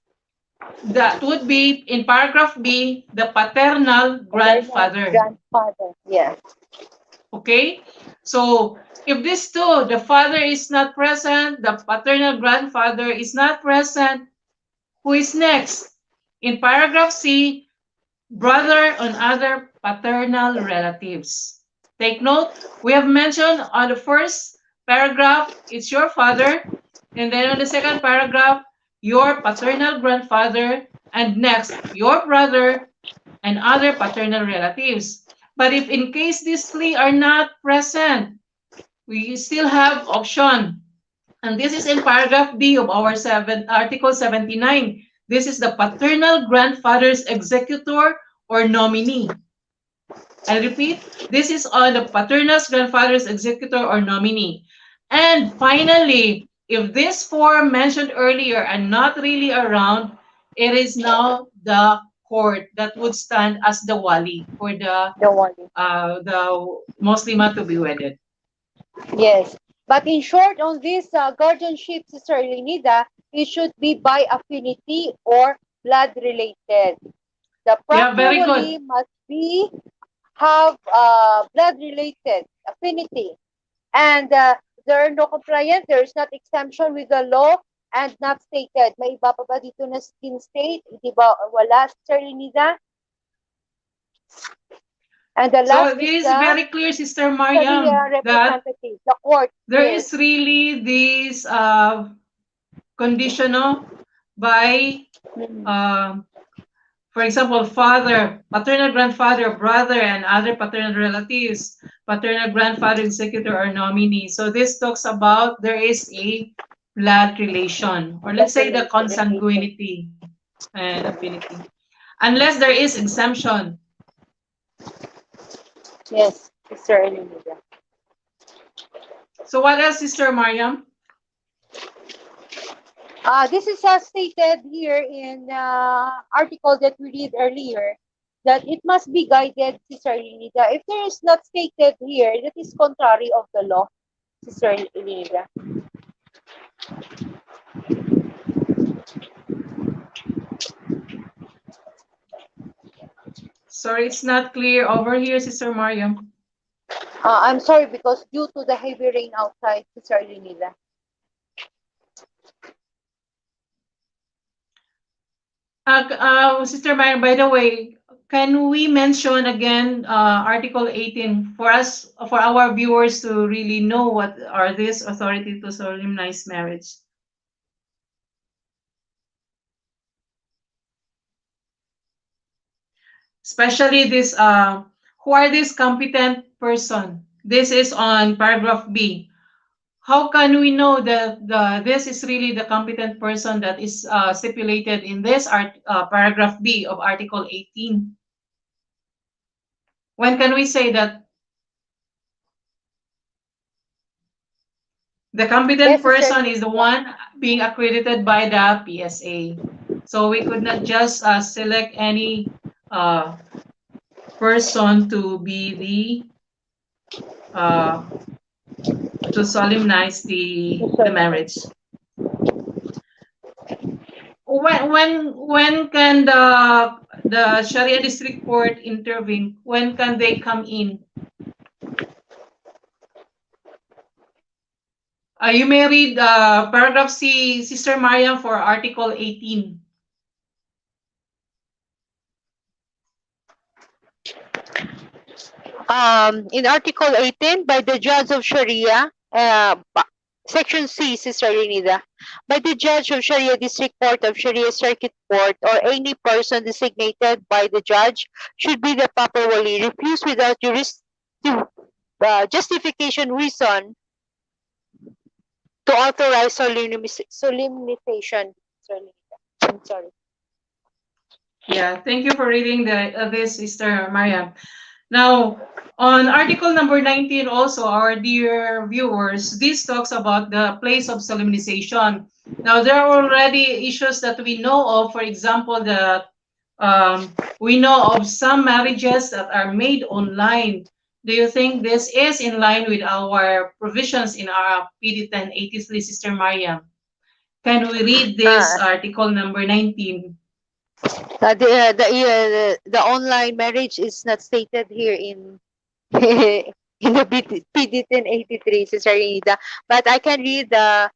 That would be, in paragraph B, the paternal grandfather. Grandfather, yes. Okay? So, if these two, the father is not present, the paternal grandfather is not present, who is next? In paragraph C, brother and other paternal relatives. Take note, we have mentioned on the first paragraph, it's your father, and then on the second paragraph, your paternal grandfather, and next, your brother and other paternal relatives. But if in case these three are not present, we still have option. And this is in paragraph B of our Article 79. This is the paternal grandfather's executor or nominee. I repeat, this is on the paternal grandfather's executor or nominee. And finally, if these four mentioned earlier are not really around, it is now the court that would stand as the wali for The one. the Muslima to be wedded. Yes. But in short, on this guardianship, Sister Elenida, it should be by affinity or blood related. The Yeah, proctor very good. wali must be have blood related affinity, and there are no compliance. There is not exemption with the law and not stated. May iba pa ba dito na skin state? Di ba wala, Sister Elenida? And the So last it is is the very clear, Sister Sharia Mariam, that representative, the court. there is Yes. really this conditional by, Mm. uh, for example, father, paternal grandfather, brother, and other paternal relatives, paternal grandfather, executor, or nominee. So this talks about there is a blood relation, or let's Blood say the relation. consanguinity and affinity, unless there is exemption. Yes, Sister Elenida. So what else, Sister Mariam? This is stated here in article that we read earlier that it must be guided, Sister Elenida. If there is not stated here, that is contrary of the law, Sister Elenida. Sorry, it's not clear over here, Sister Mariam. I'm sorry because due to the heavy rain outside, Sister Elenida. Sister Mariam, by the way, can we mention again Article 18 for us, for our viewers to really know what are this authority to solemnize marriage? Especially this, who are this competent person? This is on paragraph B. How can we know that this is really the competent person that is stipulated in this paragraph B of Article 18? When can we say that the competent Yes, Sister person is the Elenida. one being accredited by the PSA? So we could not just select any uh, person to be the to solemnize the marriage. When can the Sharia District Court intervene? When can they come in? You may read paragraph C, Sister Mariam, for Article 18. In Article 18, by the judge of Sharia, Section C, Sister Elenida, by the judge of Sharia District Court of Sharia Circuit Court or any person designated by the judge should be the proper wali, refused without justification reason to authorize solemnization. I'm sorry. Yeah, thank you for reading this, Sister Mariam. Now, on article number 19 also, our dear viewers, this talks about the place of solemnization. Now, there are already issues that we know of. For example, we know of some marriages that are made online. Do you think this is in line with our provisions in our PD 1083, Sister Mariam? Can we read this article number 19? The online marriage is not stated here in in the PD 1083, Sister Rida. But I can read the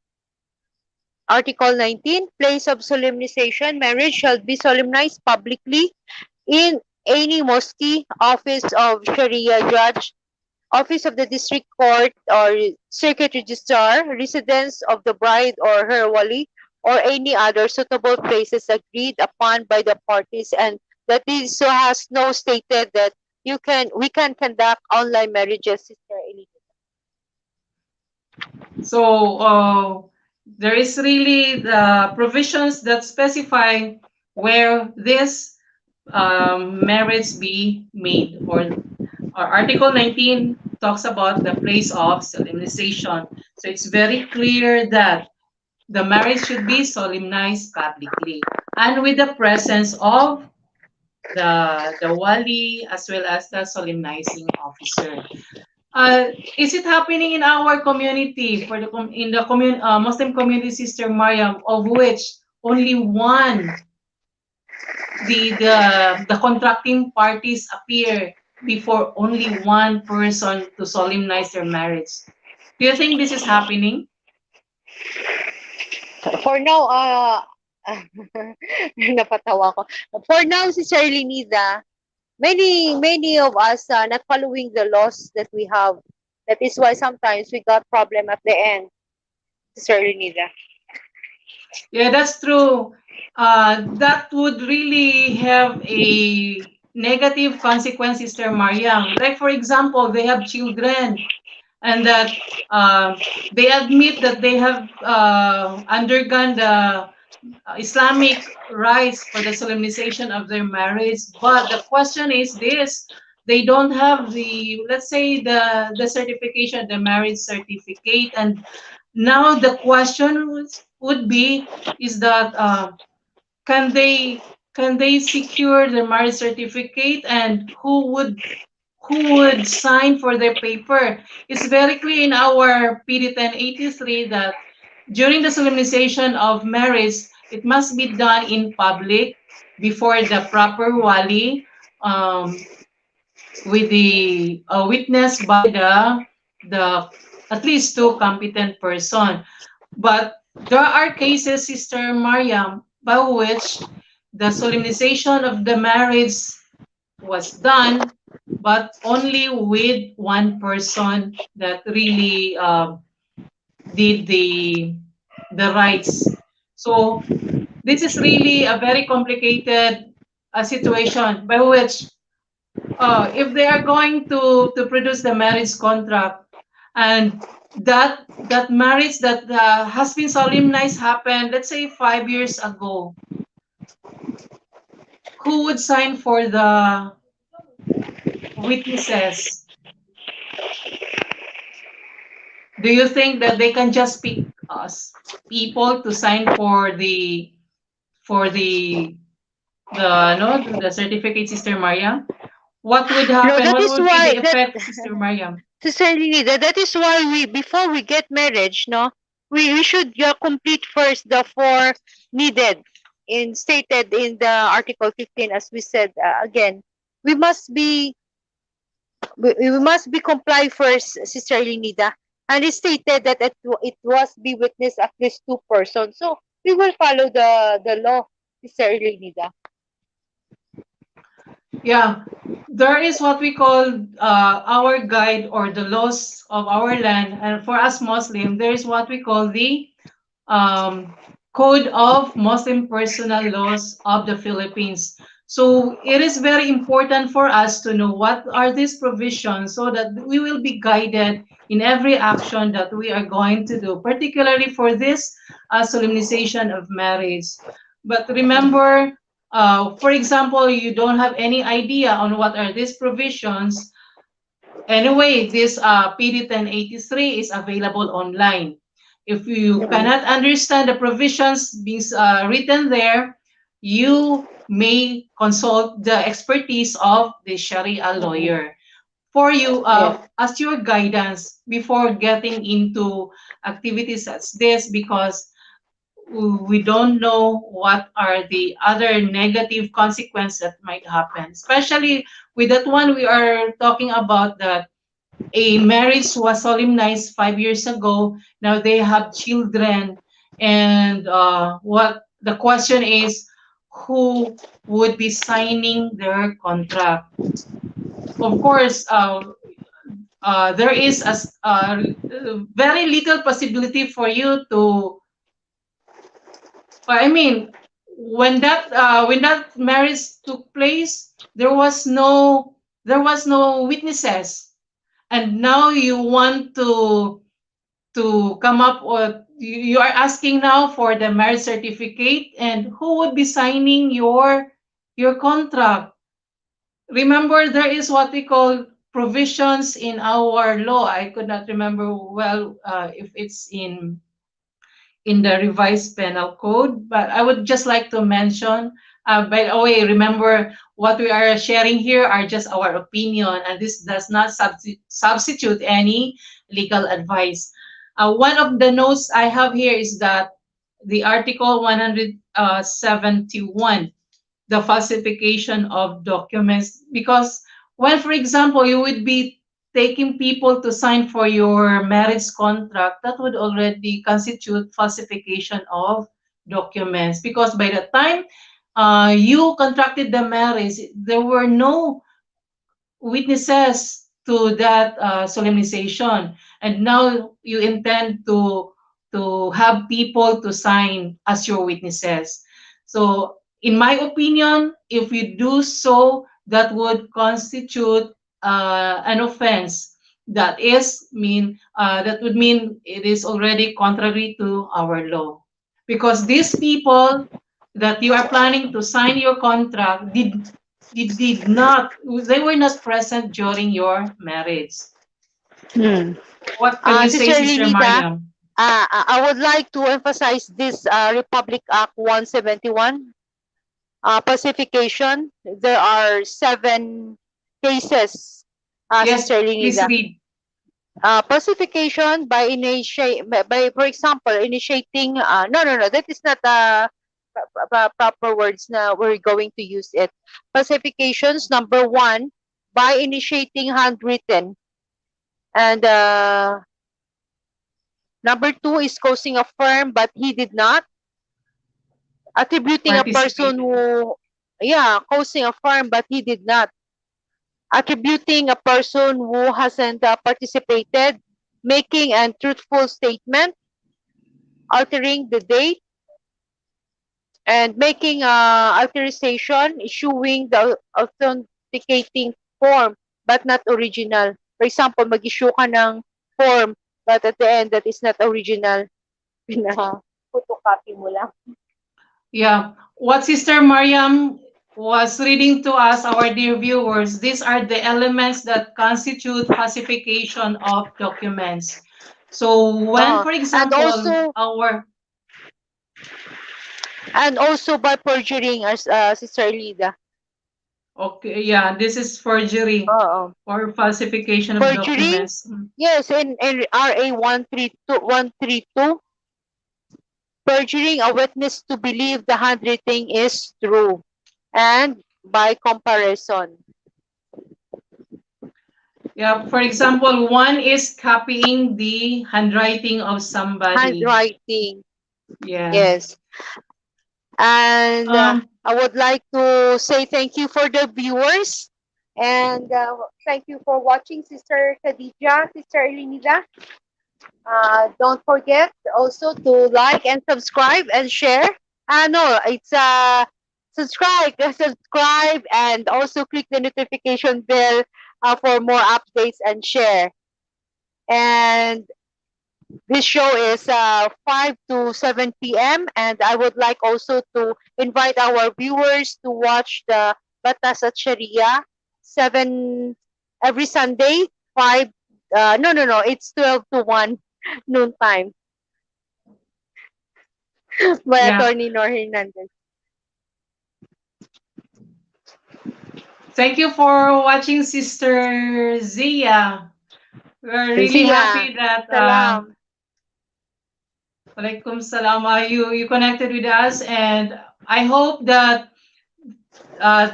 Article 19. Place of solemnization. Marriage shall be solemnized publicly in any mosque, office of Sharia judge, office of the district court or circuit registrar, residence of the bride or her wali, or any other suitable places agreed upon by the parties, and that is so has no stated that we can conduct online marriages, Sister Elite. So there is really the provisions that specify where this marriage be made, or Article 19 talks about the place of solemnization. So it's very clear that the marriage should be solemnized publicly and with the presence of the wali as well as the solemnizing officer. Is it happening in our community for in the Muslim community, Sister Mariam, of which only one the contracting parties appear before only one person to solemnize their marriage? Do you think this is happening? For now, napatawa ko. For now, Sister Lenida, many of us not following the laws that we have. That is why sometimes we got problem at the end, Sister Lenida. Yeah, that's true. That would really have a negative consequence, Sister Mariam. Like, for example, they have children and that they admit that they have undergone the Islamic rites for the solemnization of their marriage. But the question is this: they don't have the, let's say, the certification, the marriage certificate, and now the question would be is that can they secure the marriage certificate, and who would sign for their paper? It's very clear in our PD 1083 that during the solemnization of marriage, it must be done in public before the proper wali, with the witness by the at least two competent person. But there are cases, Sister Mariam, by which the solemnization of the marriage was done, but only with one person that really did the rites. So this is really a very complicated situation by which if they are going to produce the marriage contract and that marriage that has been solemnized happened, let's say 5 years ago, who would sign for the witnesses? Do you think that they can just pick us people to sign for the no the certificate, Sister Mariam? What would No, happen? that What is would be the why that effect, Sister Mariam? Sister Lenida, that is why we before we get marriage, no, we should complete first the four needed in stated in the Article 15, as we said again. We must be we must be comply first, Sister Lenida. And it stated that it was be witnessed at least two persons. So we will follow the law, Sister Lenida. Yeah, there is what we call our guide or the laws of our land, and for us Muslim, there is what we call the um, Code of Muslim Personal Laws of the Philippines. So it is very important for us to know what are these provisions so that we will be guided in every action that we are going to do, particularly for this solemnization of marriage. But remember, for example, you don't have any idea on what are these provisions. Anyway, this PD 1083 is available online. If you cannot understand the provisions being written there, you may consult the expertise of the Sharia lawyer for you Yes. as your guidance before getting into activities such this, because we don't know what are the other negative consequences that might happen, especially with that one we are talking about, that a marriage was solemnized 5 years ago. Now they have children, and what the question is, who would be signing their contract. Of course, there is very little possibility for you to. I mean, when that marriage took place, there was no witnesses, and now you want to come up, or you are asking now for the marriage certificate, and who would be signing your contract? Remember, there is what we call provisions in our law. I could not remember well if it's in the revised penal code, but I would just like to mention, by the way, remember what we are sharing here are just our opinion, and this does not substitute any legal advice. One of the notes I have here is that the Article 171, the falsification of documents, because when, for example, you would be taking people to sign for your marriage contract, that would already constitute falsification of documents, because by the time you contracted the marriage, there were no witnesses to that solemnization, and now you intend to have people to sign as your witnesses. So in my opinion, if you do so, that would constitute an offense. That would mean it is already contrary to our law, because these people that you are planning to sign your contract did not, they were not present during your marriage. Hmm. What can you say, Sister Sister Lenita, Mariam? I would like to emphasize this Republic Act 171 pacification. There are 7 cases, Yes, Sister please Lenita. read. Pacification by for example, initiating. No. That is not proper words. Now we're going to use it. Pacifications number one, by initiating handwritten, and number two is causing a firm, but he did not. Attributing a person Participated. who, yeah, causing a firm, but he did not. Attributing a person who hasn't participated, making a truthful statement, altering the date, and making authorization, issuing the authenticating form, but not original. For example, mag-issue ka ng form, but at the end, that is not original. Photocopy mo lang. Yeah, what Sister Mariam was reading to us, our dear viewers, these are the elements that constitute falsification of documents. So when, for And example, also, our by perjuring, as Sister Lida. okay, yeah, this is forgery Oo. or falsification of Perjury? documents. Yes, in RA 132, perjuring a witness to believe the handwriting is true. And by comparison. Yeah, for example, one is copying the handwriting of somebody. Handwriting. Yeah. Yes. And Um, I would like to say thank you for the viewers. And thank you for watching, Sister Khadijah, Sister Elinida. Don't forget also to like and subscribe and share. No, it's subscribe, and also click the notification bell for more updates and share. And this show is 5 to 7 p.m. And I would like also to invite our viewers to watch the Batas at Sharia 7 every Sunday, 5. No. It's 12 to 1 noon time by yeah. Attorney Nor Hernandez. Thank you for watching, Sister Zia. We're really Ziha, happy that salam. Walaikum salam, you connected with us, and I hope that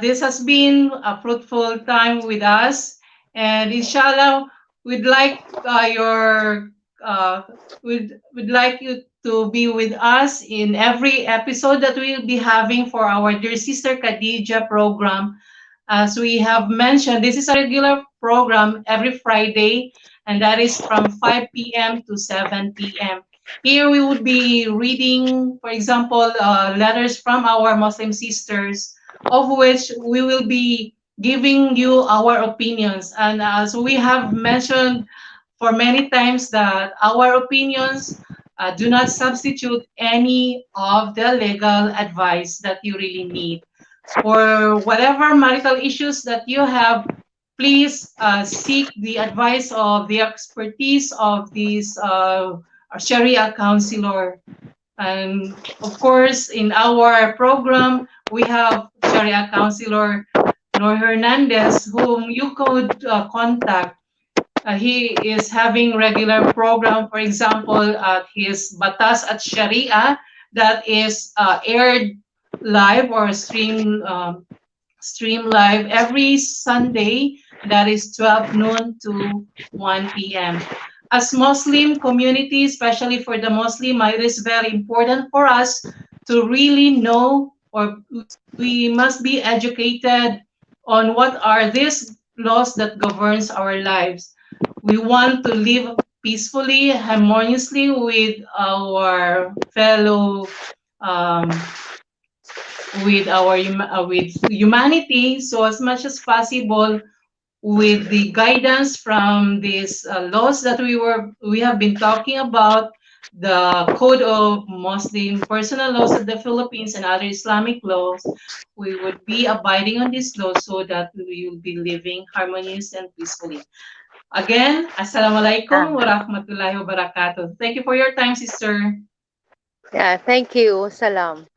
this has been a fruitful time with us, and inshallah, we'd like your we'd like you to be with us in every episode that we'll be having for our Dear Sister Khadijah program. As we have mentioned, this is a regular program every Friday, and that is from 5 p.m. to 7 p.m. Here we would be reading, for example, letters from our Muslim sisters, of which we will be giving you our opinions. And as we have mentioned for many times, that our opinions do not substitute any of the legal advice that you really need. For whatever marital issues that you have, please seek the advice of the expertise of this Sharia counselor. And of course, in our program, we have Sharia counselor Noor Hernandez, whom you could contact. He is having regular program, for example, at his Batas at Sharia, that is aired live or stream live every Sunday, that is 12 noon to 1 p.m. As Muslim community, especially for the Muslim, it is very important for us to really know, or we must be educated on what are these laws that governs our lives. We want to live peacefully, harmoniously with our fellow um, with humanity. So as much as possible, with the guidance from these laws that we have been talking about, the Code of Muslim Personal Laws of the Philippines and other Islamic laws, we would be abiding on these laws so that we will be living harmonious and peacefully. Again, Assalamualaikum Ah, warahmatullahi wabarakatuh. Thank you for your time, sister. yeah, thank you. Salam.